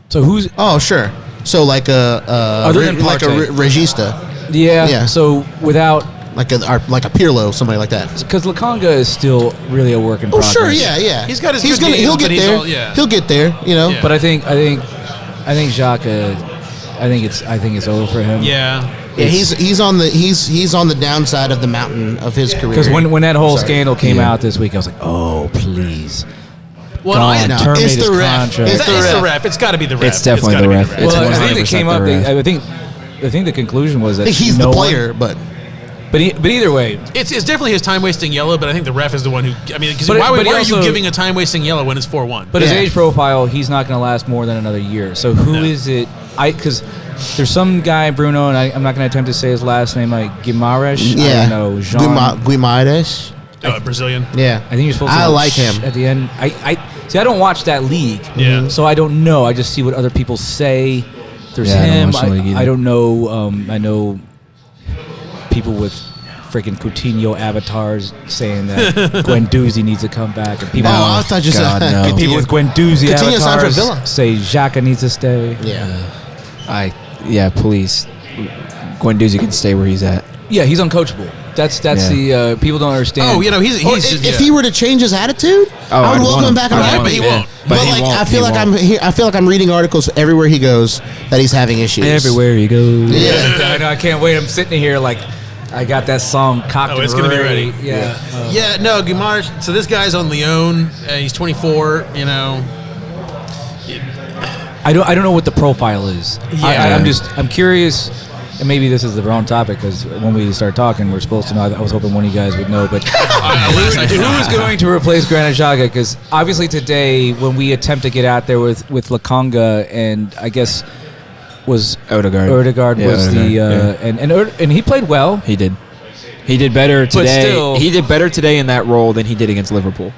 So who's Oh, sure. So like Other than like a Partey. regista, yeah. So without like a Pirlo, somebody like that. because Lakanga is still really a work in Oh, progress. sure, yeah. He's got his he's good games, he'll get but he's there. all- yeah. He'll get there, Yeah. But I think Xhaka. I think it's over for him. yeah. Yeah, he's on the downside of the mountain of his career. Because when that whole Sorry. scandal came out this week, I was like, oh please, Well, God, no, terminate it's his the ref. contract. It's it's the the ref. It's got to be the ref. It's definitely gotta the be ref. It's well, I think 100% they came the up. ref. I think the conclusion was that I think he's no the one- player, but but either way, It's definitely his time-wasting yellow, but I think the ref is the one who. I mean, because But why he are also- you giving a time-wasting yellow when it's 4-1? but his Yeah. age profile, he's not going to last more than another year. So who is it? Because there's some guy, Bruno, and I'm not going to attempt to say his last name, like Guimaraes. yeah, I don't know, Jean. Guimaraes. Brazilian. Yeah, I think you're supposed to. I know like him. at the end. I see. I don't watch that league. Yeah. So I don't know. I just see what other people say. There's Yeah, I don't him. watch the league either. I don't know. I know people with freaking Coutinho avatars saying that Guendouzi needs to come back, and people. Oh, I thought you said God, no. People with Guendouzi Coutinho signed for avatars Villa. say Xhaka needs to stay. Yeah. Please. Guendouzi can stay where he's at. Yeah, he's uncoachable. That's the people don't understand. Oh, he's Or just, if yeah. he were to change his attitude, I would I'd welcome want him back in I'd the want but he rugby. won't. But he like, won't. I feel He like won't. I'm reading articles everywhere he goes that he's having issues. Everywhere he goes. Yeah. I know. I can't wait. I'm sitting here like I got that song cocked. Oh, it's going gonna to be ready. Yeah. Yeah, no, Guimaraes. So this guy's on Lyon. He's 24. You know, I don't know what the profile is. Yeah. I'm curious, and maybe this is the wrong topic because when we start talking, we're supposed to know. I was hoping one of you guys would know, but I do who not. is going to replace Granit Xhaka? Because obviously today, when we attempt to get out there with Lakanga, and I guess was Odegaard. Odegaard Yeah, was Odegaard, the yeah. and he played well. He did. He did better today. still- he did better today in that role than he did against Liverpool.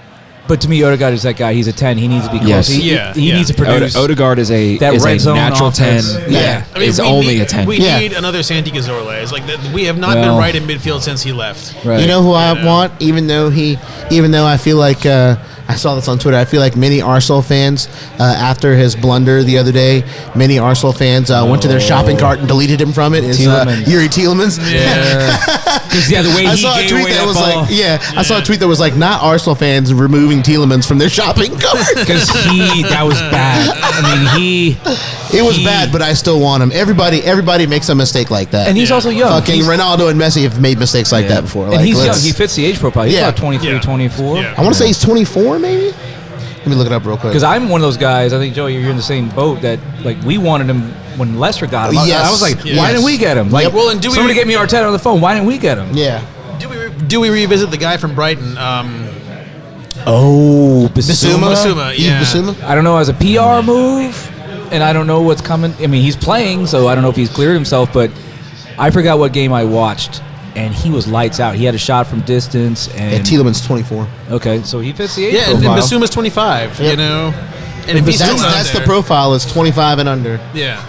But to me, Odegaard is that guy. He's a 10. He needs to be close. Yes. He needs to produce. Odegaard is a that red zone natural offense. 10. Yeah. I mean, is we only need, a 10. We Yeah. need another Santi Cazorla. It's like we have not Well. been right in midfield since he left. Right. You know who I Yeah. want, even though I feel like I saw this on Twitter. I feel like many Arsenal fans, after his blunder the other day, many Arsenal fans went to their shopping cart and deleted him from it. Is Tielemans. Yuri Tielemans? Yeah. Because the way I he saw a gave tweet away that that was ball. like, I saw a tweet that was like, not Arsenal fans removing Tielemans from their shopping cart. Because that was bad. I mean, It was bad, but I still want him. Everybody makes a mistake like that. and he's also young. Fucking He's- Ronaldo and Messi have made mistakes like that before. And Like, he's young. let's- He fits the age profile. He's Yeah. about 23, Yeah. 24. Yeah. I want to say he's 24, maybe. Let me look it up real quick. Because I'm one of those guys. I think Joey, you're in the same boat. That like we wanted him when Leicester got him. Yes. I was like, Yes. why didn't we get him? Like, Yep. Well, and do we- somebody get me Arteta on the phone. Why didn't we get him? Yeah. Do we revisit the guy from Brighton? Oh, Basuma, yeah. Basuma? I don't know as a PR move, and I don't know what's coming. I mean, he's playing, so I don't know if he's cleared himself. But I forgot what game I watched, and he was lights out. He had a shot from distance, And and Tielemans 24. okay, so he fits the age Yeah, and profile. Basuma's 25. Yep. You know, and if he's still That's out the there- profile is 25 and under. Yeah.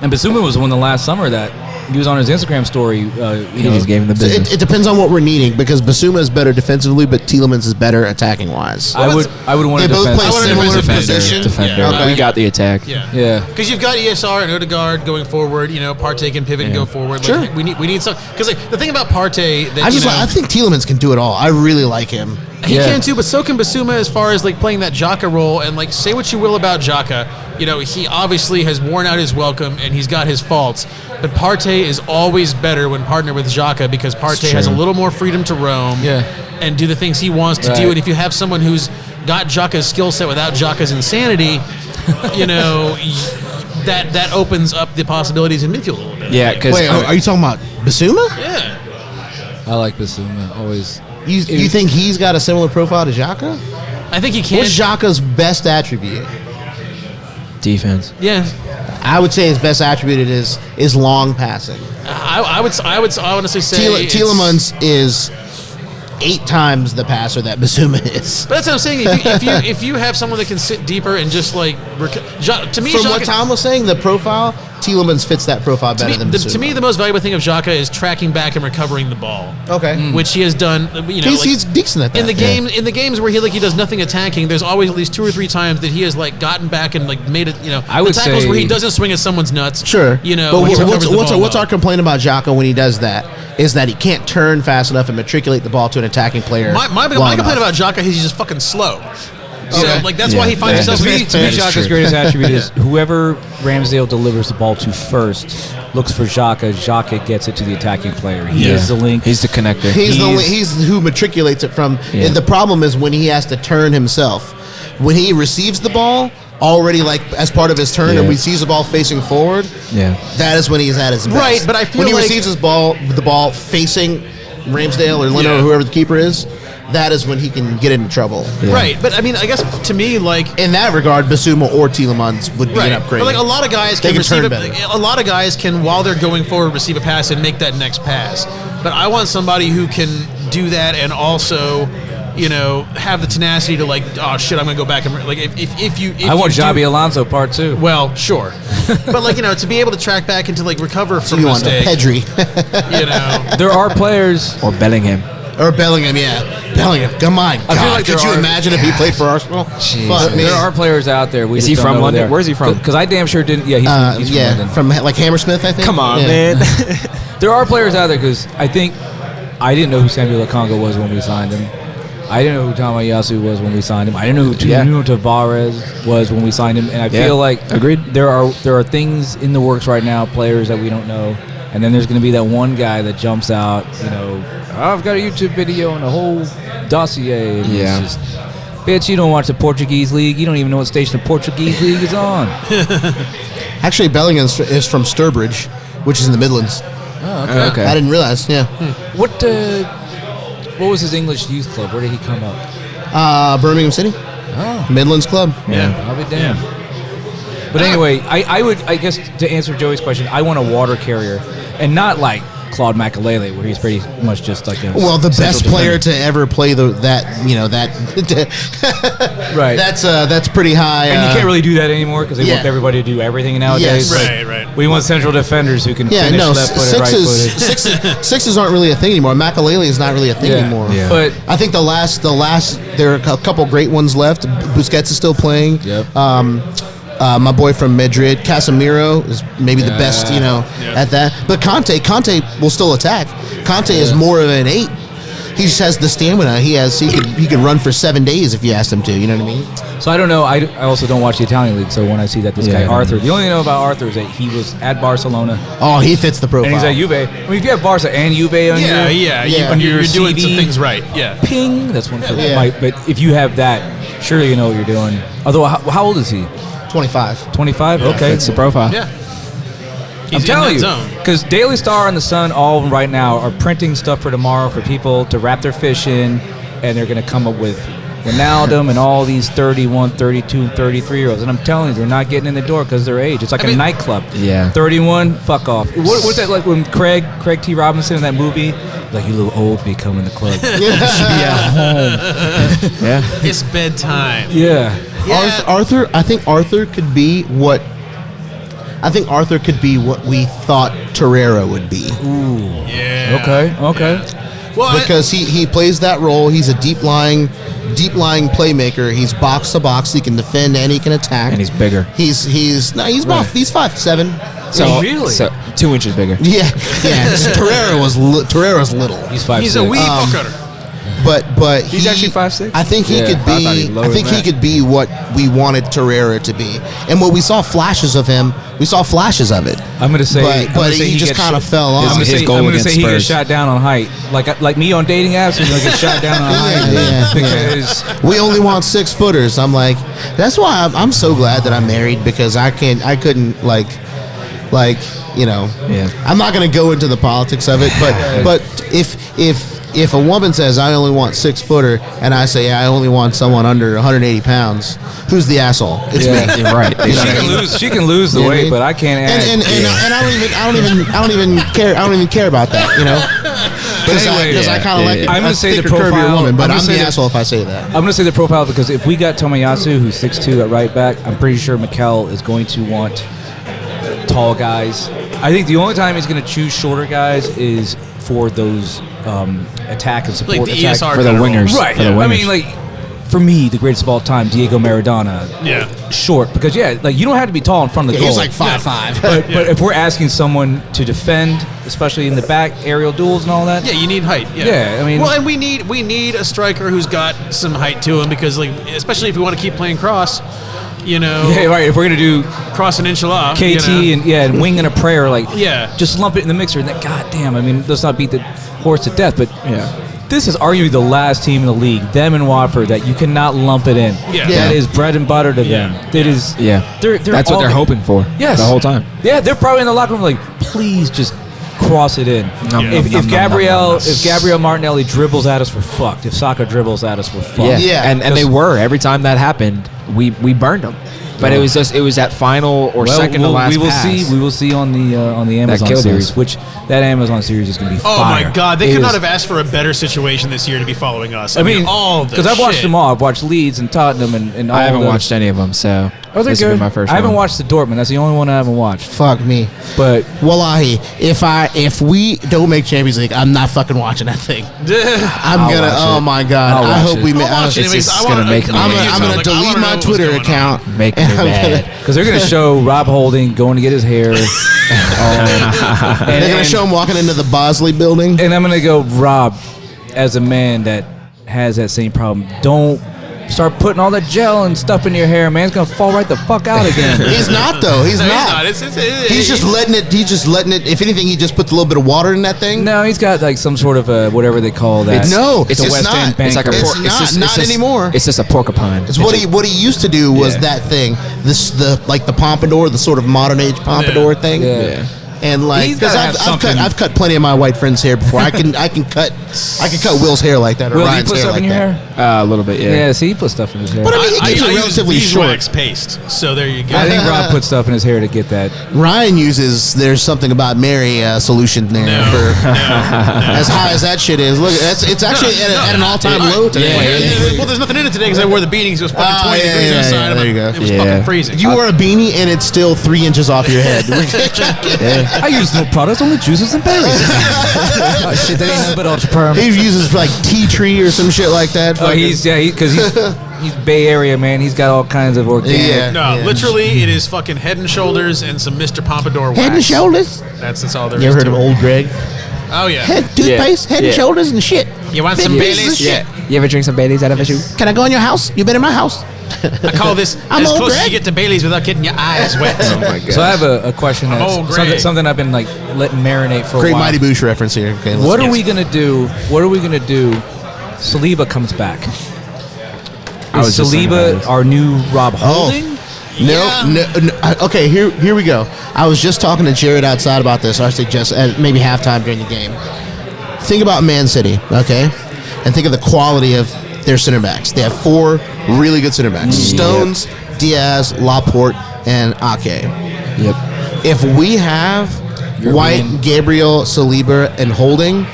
And Basuma was the one the last summer that he was on his Instagram story. He just gave him the So business. it depends on what we're needing because Basuma is better defensively, but Tielemans is better attacking wise. I would want They to both defend. play I want a similar defensive position. Defender. Yeah. Okay. We got the attack. Yeah. Yeah. Because you've got ESR and Odegaard going forward, Partey can pivot and go forward. Sure. Like, we need some because the thing about Partey that I think Tielemans can do it all. I really like him. he Yeah. can too, but so can Basuma as far as like playing that Xhaka role. And like, say what you will about Xhaka, he obviously has worn out his welcome and he's got his faults. But Partey is always better when partnered with Xhaka because Partey has a little more freedom to roam and do the things he wants to do. Right. And if you have someone who's got Xhaka's skill set without Xhaka's insanity, that opens up the possibilities in midfield a little bit. Yeah, because Wait, are you talking about Basuma? Yeah. I like Basuma always. You think he's got a similar profile to Xhaka? I think he can. What's Xhaka's best attribute? defense. Yeah. I would say his best attribute is long passing. I would honestly say it's- Tielemans is 8 times the passer that Basuma is. But that's what I'm saying. If you have someone that can sit deeper and just like to me, From Xhaka, what Tom was saying, the profile, Tielemans fits that profile better than Basuma. to me, the most valuable thing of Xhaka is tracking back and recovering the ball, Okay. which he has done. He's decent at that. in the games where he does nothing attacking. There's always at least 2 or 3 times that he has like gotten back and like made it. I would the tackles say- where he doesn't swing at someone's nuts. Sure. But But he recovers the ball what's well. our complaint about Xhaka when he does that is that he can't turn fast enough and matriculate the ball to an attacking player. My complaint about Xhaka is he's just fucking slow. So Okay. that's why he finds himself. To me, That is Xhaka's true. greatest attribute is whoever Ramsdale delivers the ball to first looks for Xhaka. Xhaka gets it to the attacking player. He is the link. He's the connector. He's who matriculates it from. Yeah. And the problem is when he has to turn himself. When he receives the ball, already like as part of his turn, Yeah. and we sees the ball facing forward. Yeah. That is when he's at his best. Right, but I feel when he like- receives the ball facing Ramsdale or Leno Yeah. or whoever the keeper is, that is when he can get into trouble. Right, but I mean, I guess to me, like. In that regard, Basuma or Tielemans would be an upgrade. But like a lot of guys They can can turn receive better. a lot of guys can while they're going forward receive a pass and make that next pass. But I want somebody who can do that and also, have the tenacity to like, oh shit, I'm gonna go back and like if you. I want you do- Xabi Alonso part 2. Well, sure, but like to be able to track back and to like recover from you a want mistake. Pedri There are players. Or Bellingham. or Bellingham? Yeah, Bellingham. Come on, God, feel like could there you are- imagine if he played for Arsenal? Fuck me. There are players out there. Is he from London? Where's he from? Because I damn sure didn't. Yeah, he's from London. from like Hammersmith, I think. Come on, Yeah. man. There are players out there because I think I didn't know who Samuel Lukonga was when we signed him. I didn't know who Tamayasu was when we signed him. I didn't know who Nuno Tavares was when we signed him. And I feel like Agreed. there are things in the works right now, players that we don't know. And then there's going to be that one guy that jumps out, I've got a YouTube video and a whole dossier. And Yeah. it's just, bitch, you don't watch the Portuguese league. You don't even know what station the Portuguese league is on. Actually, Bellingham is from Sturbridge, which is in the Midlands. Oh, Okay. I didn't realize. Yeah, What was his English youth club? Where did he come up? Birmingham City, Oh. Midlands Club. Yeah. I'll be damned. But anyway, I guess to answer Joey's question, I want a water carrier, and not like Claude Makelele, where he's pretty much just like a Well, the central best player defender. to ever play that. Right. That's pretty high. And you can't really do that anymore because they yeah. want everybody to do everything nowadays. Yes. Like, Right. We want central defenders who can Yeah, finish no, left-footed, right-footed. sixes aren't really a thing anymore. Makelele is not really a thing anymore. Yeah. But I think the last there are a couple great ones left. Busquets is still playing. Yep. My boy from Madrid, Casemiro, is maybe the best, at that. But Conte will still attack. Conte is more of an 8. He just has the stamina. He could run for 7 days if you asked him to. You know what I mean? So I don't know. I also don't watch the Italian league. So when I see that this guy Yeah. Arthur, the only thing I know about Arthur is that he was at Barcelona Oh, he fits the profile. and he's at Juve. I mean, if you have Barca and Juve on Yeah, your yeah. Yeah. You're doing CV. some things right. Yeah. ping, that's one for Yeah. Mike. But if you have that, surely you know what you're doing. Although, how old is he? 25. 25. Okay, It's the profile. Yeah. I'm He's in telling that you, zone. because Daily Star and the Sun all right now are printing stuff for tomorrow for people to wrap their fish in, and they're going to come up with Ronaldo and all these 31, 32, and 33-year-olds. And I'm telling you, they're not getting in the door because of their age. It's like I mean- a nightclub. Yeah. 31, fuck off. What's that like when Craig T. Robinson in that movie, like, you little old be coming to the club. You should be at home. Yeah. It's bedtime. Yeah. Yeah. I think Arthur could be what I think Arthur could be what we thought Torreira would be. Yeah. Okay. Well, Because he plays that role. He's a deep lying playmaker. He's box to box. He can defend and he can attack. And he's bigger. He's 5'7". So, Really? So 2 inches bigger. Yeah. Torreira's little. He's 5'6". he's a wee fucker. But He's actually 5'6". I think he Yeah, could I thought be. he'd lower I think than he that. could be what we wanted Torreira to be, and what we saw flashes of him. We saw flashes of it. I'm gonna say, but he just kind of fell I'm off. gonna His say, goal I'm gonna against say he gets Spurs. shot down on height, like me on dating apps. He's gonna get shot down on height Yeah. because We only want 6 footers. I'm like, that's why I'm so glad that I'm married, because I couldn't Yeah. I'm not gonna go into the politics of it, but if a woman says I only want 6 footer and I say I only want someone under 180 pounds, who's the asshole? It's me. You're right. You know she what I can mean? lose. She can lose the You know what I weight, mean? but I can't add. And I don't even care. I don't even care about that, you know. Because anyway, I kind of like. I'm gonna say the thicker, curvier profile- woman, but I'm gonna I'm say the the- asshole if I say that. I'm going to say the profile because if we got Tomiyasu, who's 6'2" at right back, I'm pretty sure Mikel is going to want tall guys. I think the only time he's going to choose shorter guys is for those attack and support. Like the attack. ESR for the kind of role. wingers. Right. For the I wingers. mean, like, for me, the greatest of all time, Diego Maradona. Yeah. Short. Because, you don't have to be tall in front of the Yeah, goal. he's like 5'5". But if we're asking someone to defend, especially in the back, aerial duels and all that, Yeah, you need height. Yeah. Yeah, I mean- well, and we need a striker who's got some height to him, because, like, especially if we want to keep playing cross, yeah, right. If we're going to do cross and Inshallah, KT and wing and a prayer, like, Yeah. just lump it in the mixer. And that, goddamn, I mean, let's not beat the horse to death, but Yeah. this is arguably the last team in the league, them and Watford, that you cannot lump it in. Yeah. That is bread and butter to them. It is. Yeah. They're That's what all- they're hoping for. Yes. The whole time. Yeah, they're probably in the locker room like, please just cross it in. Nom, If nom, nom, Gabriel nom, nom. if Gabriel Martinelli dribbles at us, we're fucked. If Saka dribbles at us, we're fucked. Yeah. Yeah. And they were. Every time that happened, we burned them. But it was that final or second to last we will pass. see. We will see on the Amazon killed series, us. which that Amazon series is going to be. Oh fire. my God! They It could not is- have asked for a better situation this year to be following us. I mean, all because I've watched them all. I've watched Leeds and Tottenham and all I haven't the- watched any of them, so Oh, they're this will good. be my first I haven't one. watched the Dortmund. That's the only one I haven't watched. Fuck me. But Wallahi, if we don't make Champions League, I'm not fucking watching that thing. I'm I'll gonna. watch Oh it. my God! I'll I watch hope it. we. I'll watch it It's anyways. just I gonna wanna- make me- I'm I'm gonna delete my Twitter account. Make me and I'm mad. because they're going to show Rob Holding going to get his hair. They're gonna show him walking into the Bosley building. And I'm going to go, Rob, as a man that has that same problem, don't start putting all that gel and stuff in your hair, man. It's going to fall right the fuck out again. He's not though. He's No, not. He's just letting it. He's just letting it. If anything, he just puts a little bit of water in that thing. No, he's got like some sort of whatever they call that. No, It's it's a West not. End bank. It's like a It's por- not- it's just, not it's just- anymore. It's just a porcupine. It's what he used to do was Yeah. that thing. The pompadour, the sort of modern age pompadour thing. Yeah. And like, He's because gotta have something. I've cut plenty of my white friends' hair before. I can cut Will's hair like that or Will, do you Ryan's put hair stuff like in your that. hair? A little bit, yeah. Yeah, see, he puts stuff in his hair. But I mean, he keeps it relatively use short. wax paste, so there you go. I think Rob put stuff in his hair to get that. Ryan uses. There's something about Mary solution there No, for no. as high as that shit is. Look, it's actually at an all-time low today. Well, there's nothing in it today because I wore the beanies. It was fucking 20 yeah, degrees yeah, outside. yeah, I'm there like, you go. It was Yeah. fucking freezing. You wear a beanie and it's still 3 inches off your head. I use no products, only juices and berries. Oh shit, that ain't nothing but ultra perm. He uses like tea tree or some shit like that. Oh, because he's Bay Area, man. He's got all kinds of organic. Yeah. No, literally, it is fucking Head and Shoulders and some Mr. Pompadour wax. Head and shoulders. That's all there is You ever heard to of it. Old Greg? Oh, yeah. Head toothpaste, head and Yeah. shoulders and shit. You want Big some pieces of Baileys? shit. You ever drink some Baileys out of a shoe? Can I go in your house? You been in my house? I call this I'm as Old close as Greg. you get to Bailey's without getting your eyes wet. Oh my god. So I have a question. I'm That's old Greg. something I've been like letting marinate for a Great while. Mighty Boosh reference here. Okay, What let's- are we gonna do? What are we gonna do? Saliba comes back. was Is just thinking about Saliba this. our new Rob Oh. Holding? No. Okay, here we go. I was just talking to Jared outside about this. I suggest at maybe halftime during the game. Think about Man City, okay, and think of the quality of their center backs. They have 4 really good center backs: Stones, Diaz, Laporte, and Ake. Yep. If we have White, Gabriel, Saliba, and Holding,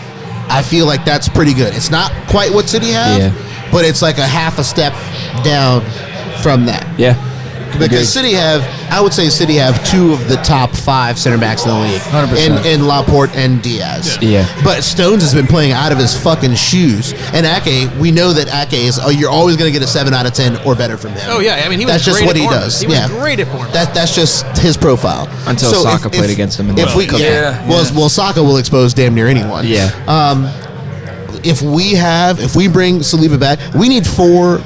I feel like that's pretty good. It's not quite what City have, Yeah. but it's like a half a step down from that. Yeah. because City I would say City have 2 of the top 5 center backs in the league, 100%. in Laporte and Diaz. Yeah. But Stones has been playing out of his fucking shoes, and Ake, we know that Ake is. You're always going to get a 7 out of 10 or better from him. Oh yeah, I mean that's just great what at he Bournemouth. does. He was great at Bournemouth. That's just his profile. Until Saka played against him in the Cup. Well, Saka will expose damn near anyone. Yeah. If we bring Saliba back, we need 4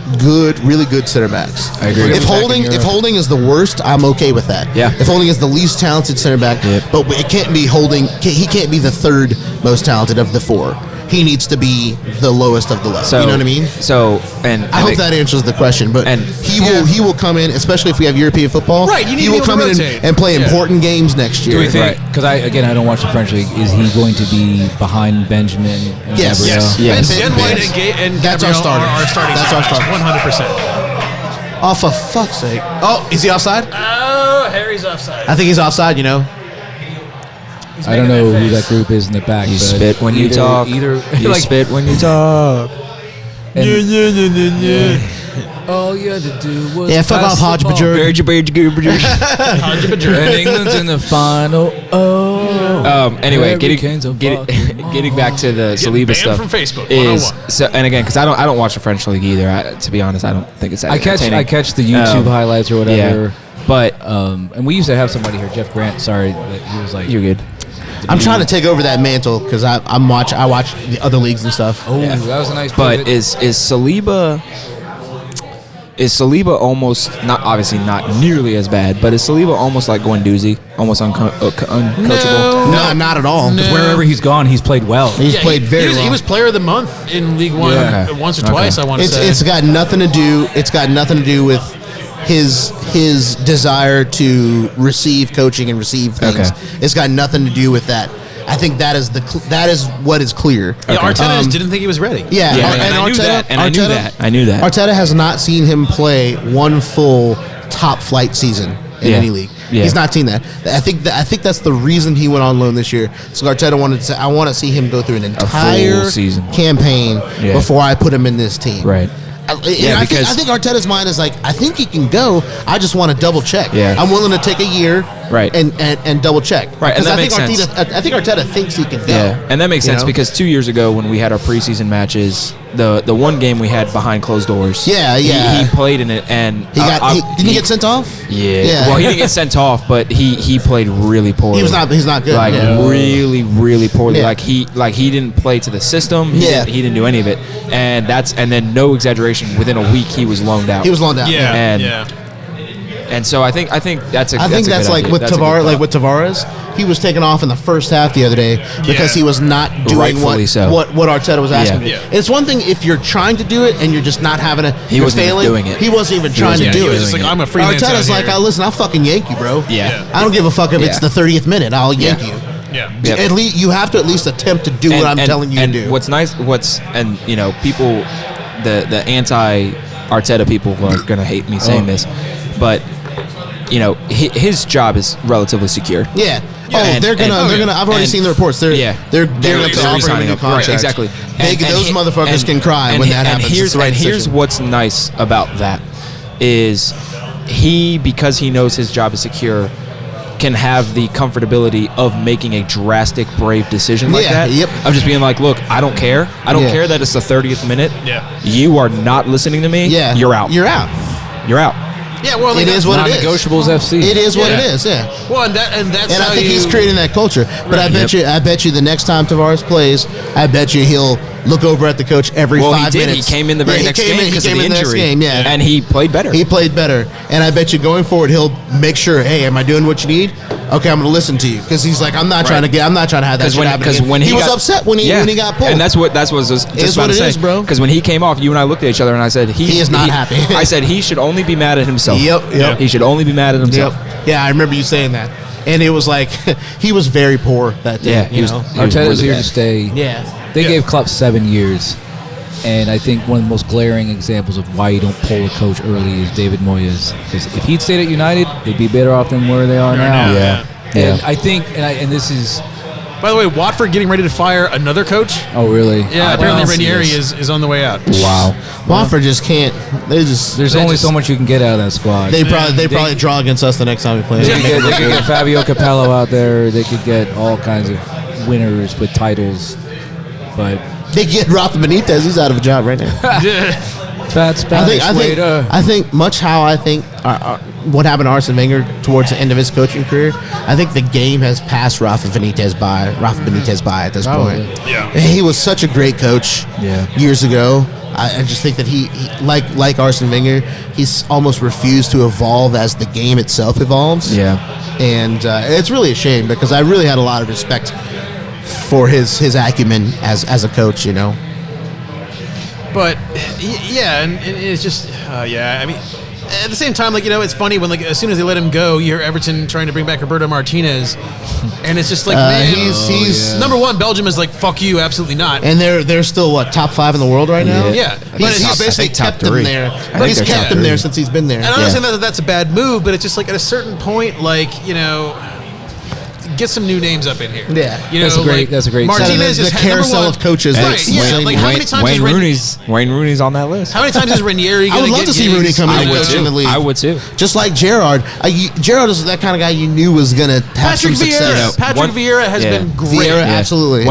really good center backs. I agree. If Holding is the worst, I'm okay with that. Yeah. If Holding is the least talented center back, but it can't be Holding. He can't be the 3rd most talented of the 4. He needs to be the lowest of the low. So, you know what I mean? So, and I hope that answers the question. But he will come in, especially if we have European football. Right, you need he to be will able come to in rotate. and play important games next year. Do we think? Because I don't watch the French league. Is he going to be behind Benjamin and Yes. Gabriel? Yes. Ben White and That's our Gabriel starter. are our starting. That's our starter. 100%. Oh, for fuck's sake! Oh, is he offside? Oh, Harry's offside. I think he's offside. You know. I don't know who that group is in the back. You but spit when you talk. Either You like, spit when you talk. all you had to do was Fuck pass off, the Hodge ball. Bajur. And England's in the final. Anyway, Hurricanes of getting back to the Saliba banned stuff from Facebook, is 101. so, and again, because I don't watch the French league either. To be honest, I don't think it's that I catch the entertaining. YouTube highlights or whatever. Yeah, but And we used to have somebody here, Jeff Grant. Sorry, that he was like, you're good. I'm trying to take over that mantle because I watch the other leagues and stuff. Oh, that was a nice. But pivot. is Saliba almost not nearly as bad, but is Saliba almost like Guendouzi, almost uncoachable? No, not at all. No. wherever he's gone, he's played well. He's played very well. He was player of the month in League One Yeah. once or twice. I want to say. It's got nothing to do. It's got nothing to do with his desire to receive coaching and receive things. Okay. It's got nothing to do with that. I think that is what is clear. Yeah, Arteta just didn't think he was ready. Yeah, And I knew that. And I knew that. Arteta has not seen him play one full top flight season in any league. Yeah. He's not seen that. I think that's the reason he went on loan this year. So Arteta wanted to say, I want to see him go through an entire season campaign before I put him in this team. Right. I think Arteta's mind is like, I think he can go. I just want to double check. Yeah. I'm willing to take a year, Right. and double check. Right, and Because that makes sense. I think Arteta thinks he can go. Yeah, and that makes You sense know? because 2 years ago when we had our preseason matches, the one game we had behind closed doors. Yeah. He played in it, and didn't he get sent off? Yeah. Well, he didn't get sent off, but he played really poorly. He's not good. Like really, really poorly. Yeah. Like he didn't play to the system. He didn't do any of it, and then no exaggeration. Within a week, he was loaned out. He was loaned out. Yeah. And so I think that's a. I think that's like with Tavares, he was taken off in the first half the other day because he was not doing Rightfully so. what Arteta was asking. Yeah. Yeah. It's one thing if you're trying to do it and you're just not having it. He wasn't even doing it. He wasn't even trying to He do was it. just like, I'm a freelance Arteta's out like, here. listen, I'll fucking yank you, bro. Yeah. I don't give a fuck if it's the 30th minute. I'll yank you. Yeah. Yep. At least you have to at least attempt to do what I'm telling you to do. What's nice, people, the anti Arteta people are gonna hate me saying this, but his job is relatively secure. Yeah. And- They're gonna. I've already and- seen the reports. They're Yeah. gearing up to They're offer him a re-signing new up. Right, contract. exactly. Those motherfuckers can cry when that happens. It's the right Here's decision. what's nice about that is because he knows his job is secure, can have the comfortability of making a drastic, brave decision like that. Yep. Of just being like, look, I don't care. I don't Yeah. care that it's the 30th minute. Yeah. You are not listening to me. Yeah. You're out. You're out. You're out. Yeah. Well, It is what it is. Non-negotiables FC. It is what Yeah. it is. Yeah. Well, and that's And how I think you, he's creating that culture. But I bet you the next time Tavares plays, I bet you he'll look over at the coach every Well, 5 he did. minutes. He came in the very next game because of the in the next injury. game, yeah. And he played better. He played better. And I bet you going forward, he'll make sure, hey, am I doing what you need? Okay, I'm going to listen to you. Because he's like, I'm not trying to have that shit happen again. when he was got, upset when he got pulled. and that's what I was just Is about what to it say, is, bro. Because when he came off, you and I looked at each other, and I said He is not happy. I said he should only be mad at himself. Yep. He should only be mad at himself. Yep. Yeah, I remember you saying that. And it was like, he was very poor that day. Yeah, he was- Arteta's here to stay. Yeah. They Yeah. gave Klopp 7 years. And I think one of the most glaring examples of why you don't pull a coach early is David Moyes. Because if he'd stayed at United, they'd be better off than where they are now. now, yeah. And I think, and this is By the way, Watford getting ready to fire another coach. Oh, really? Yeah, apparently Well, Ranieri is on the way out. Wow. Watford just can't. There's only so much you can get out of that squad. They probably draw against us the next time we play. They could get Fabio Capello out there. They could get all kinds of winners with titles. But They get Rafa Benitez. He's out of a job right now. that's I think much how I think what happened to Arsene Wenger towards the end of his coaching career. I think the game has passed Rafa Benitez by at this point. Yeah. He was such a great coach years ago. I just think that he like Arsene Wenger, he's almost refused to evolve as the game itself evolves. Yeah. And it's really a shame because I really had a lot of respect for his acumen as a coach, you know. But yeah, and it's just I mean, at the same time, like, you know, it's funny when, like, as soon as they let him go, you hear Everton trying to bring back Roberto Martinez, and it's just like, man, he's number one. Belgium is like, fuck you, absolutely not. and they're still what, top 5 in the world right now. Yeah, but He's he's basically top kept them 3. there. think He's they're kept top them 3. there since he's been there. And I'm not saying that that's a bad move, but it's just like at a certain point, like, you know, get some new names up in here. Yeah. You know, that's a great Martinez the is carousel number of coaches. Right, that's yeah, slain like him. how many times Wayne is Rooney's on that list. How many times is Ranieri I going would love to see Rooney come in and coach in the league. I would too. Just like Gerrard. Gerrard is that kind of guy you knew was going to have some Patrick success. Vieira. Patrick Vieira has been great. Vieira, absolutely.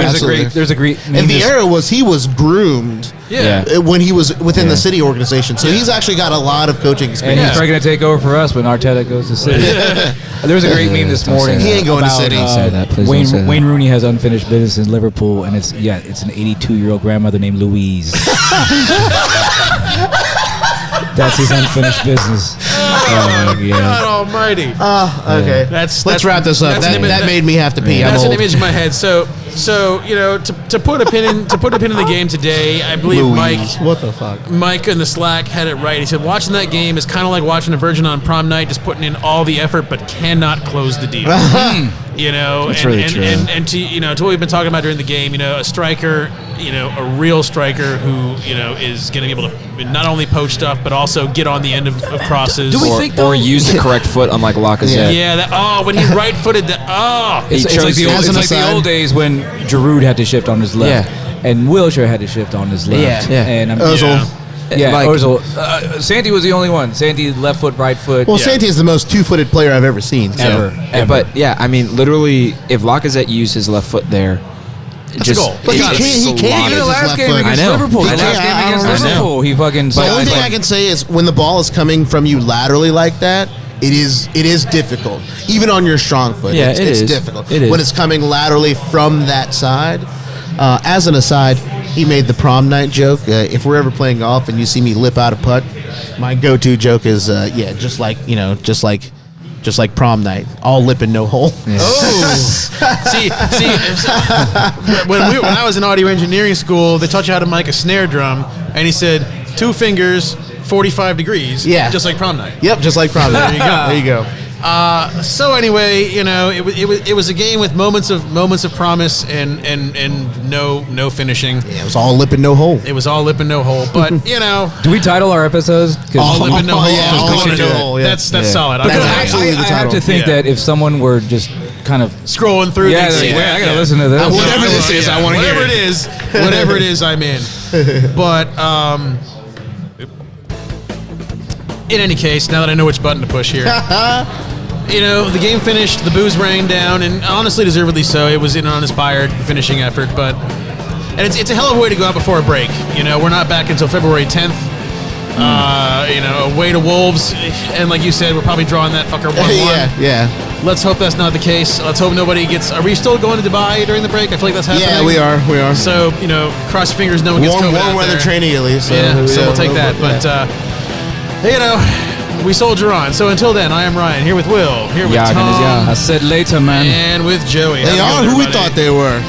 There's a great. And Vieira was groomed Yeah. when he was within the City organization. So he's actually got a lot of coaching And experience. he's probably going to take over for us when Arteta goes to City. There was a great meme this morning. He ain't going to about, City. Say that, please don't say that. Wayne Rooney has unfinished business in Liverpool, and it's an 82-year-old grandmother named Louise. That's his unfinished business. God almighty. Okay. Let's wrap this up. That made me have to pee. I'm That's an old. image in my head. So you know, to put a pin in the game today, I believe Louise. What the fuck? Mike in the Slack had it right. He said watching that game is kind of like watching a virgin on prom night, just putting in all the effort but cannot close the deal. You know, That's and, really and, true. and to what we've been talking about during the game, you know, a striker, you know, a real striker who, you know, is going to be able to not only poach stuff but also get on the end of crosses. Or use the correct foot, unlike Lacazette. Yeah, when he right-footed that. It's like the old days when Giroud had to shift on his left, and Wilshere had to shift on his left. Yeah. And Ozil. Ozil. Santi was the only one. Santi left foot, right foot. Well, Santi is the most two-footed player I've ever seen. So. ever. But yeah, I mean, literally, if Lacazette used his left foot there, That's a goal. But he Got it. can't Even use the his last left game foot. against I know. Liverpool. He The last can't. game against I know. Liverpool, he fucking. The only thing I can say is when the ball is coming from you laterally like that, it is difficult. Even on your strong foot, Yeah, it's it is. difficult. It is. When it's coming laterally from that side. As an aside, he made the prom night joke. If we're ever playing golf and you see me lip out a putt, my go-to joke is, just like prom night, all lip and no hole. Oh, see. When I was in audio engineering school, they taught you how to mic a snare drum, and he said 2 fingers, 45 degrees. Yeah. Just like prom night. Yep, just like prom night. There you go. So anyway, you know, it was a game with moments of promise and no finishing. Yeah, it was all lip and no hole. It was all lip and no hole. But you know, Do we title our episodes? all lip and no hole. yeah, all lip and no hole, yeah. That's solid. That's I absolutely the I have title. to think Yeah. that if someone were just kind of scrolling through. Yeah, they'd see like, that. I gotta listen to this. Whatever this is, I wanna hear Whatever it. whatever it is, I'm in. But in any case, now that I know which button to push here, you know, the game finished, the booze rang down, and honestly, deservedly so. It was an uninspired finishing effort, and it's a hell of a way to go out before a break. You know, we're not back until February 10th. You know, away to Wolves, and like you said, we're probably drawing that fucker 1-1. yeah. Let's hope that's not the case. Let's hope nobody gets. Are we still going to Dubai during the break? I feel like that's happening. Yeah, we are. So, you know, cross your fingers, no one gets COVID Warm out weather there. training at least. So we'll take that. But you know, we soldier on. So until then, I am Ryan here with Will, here with Yeah, Tom, I said later, man. and with Joey. They Have a are good who we everybody. thought they were.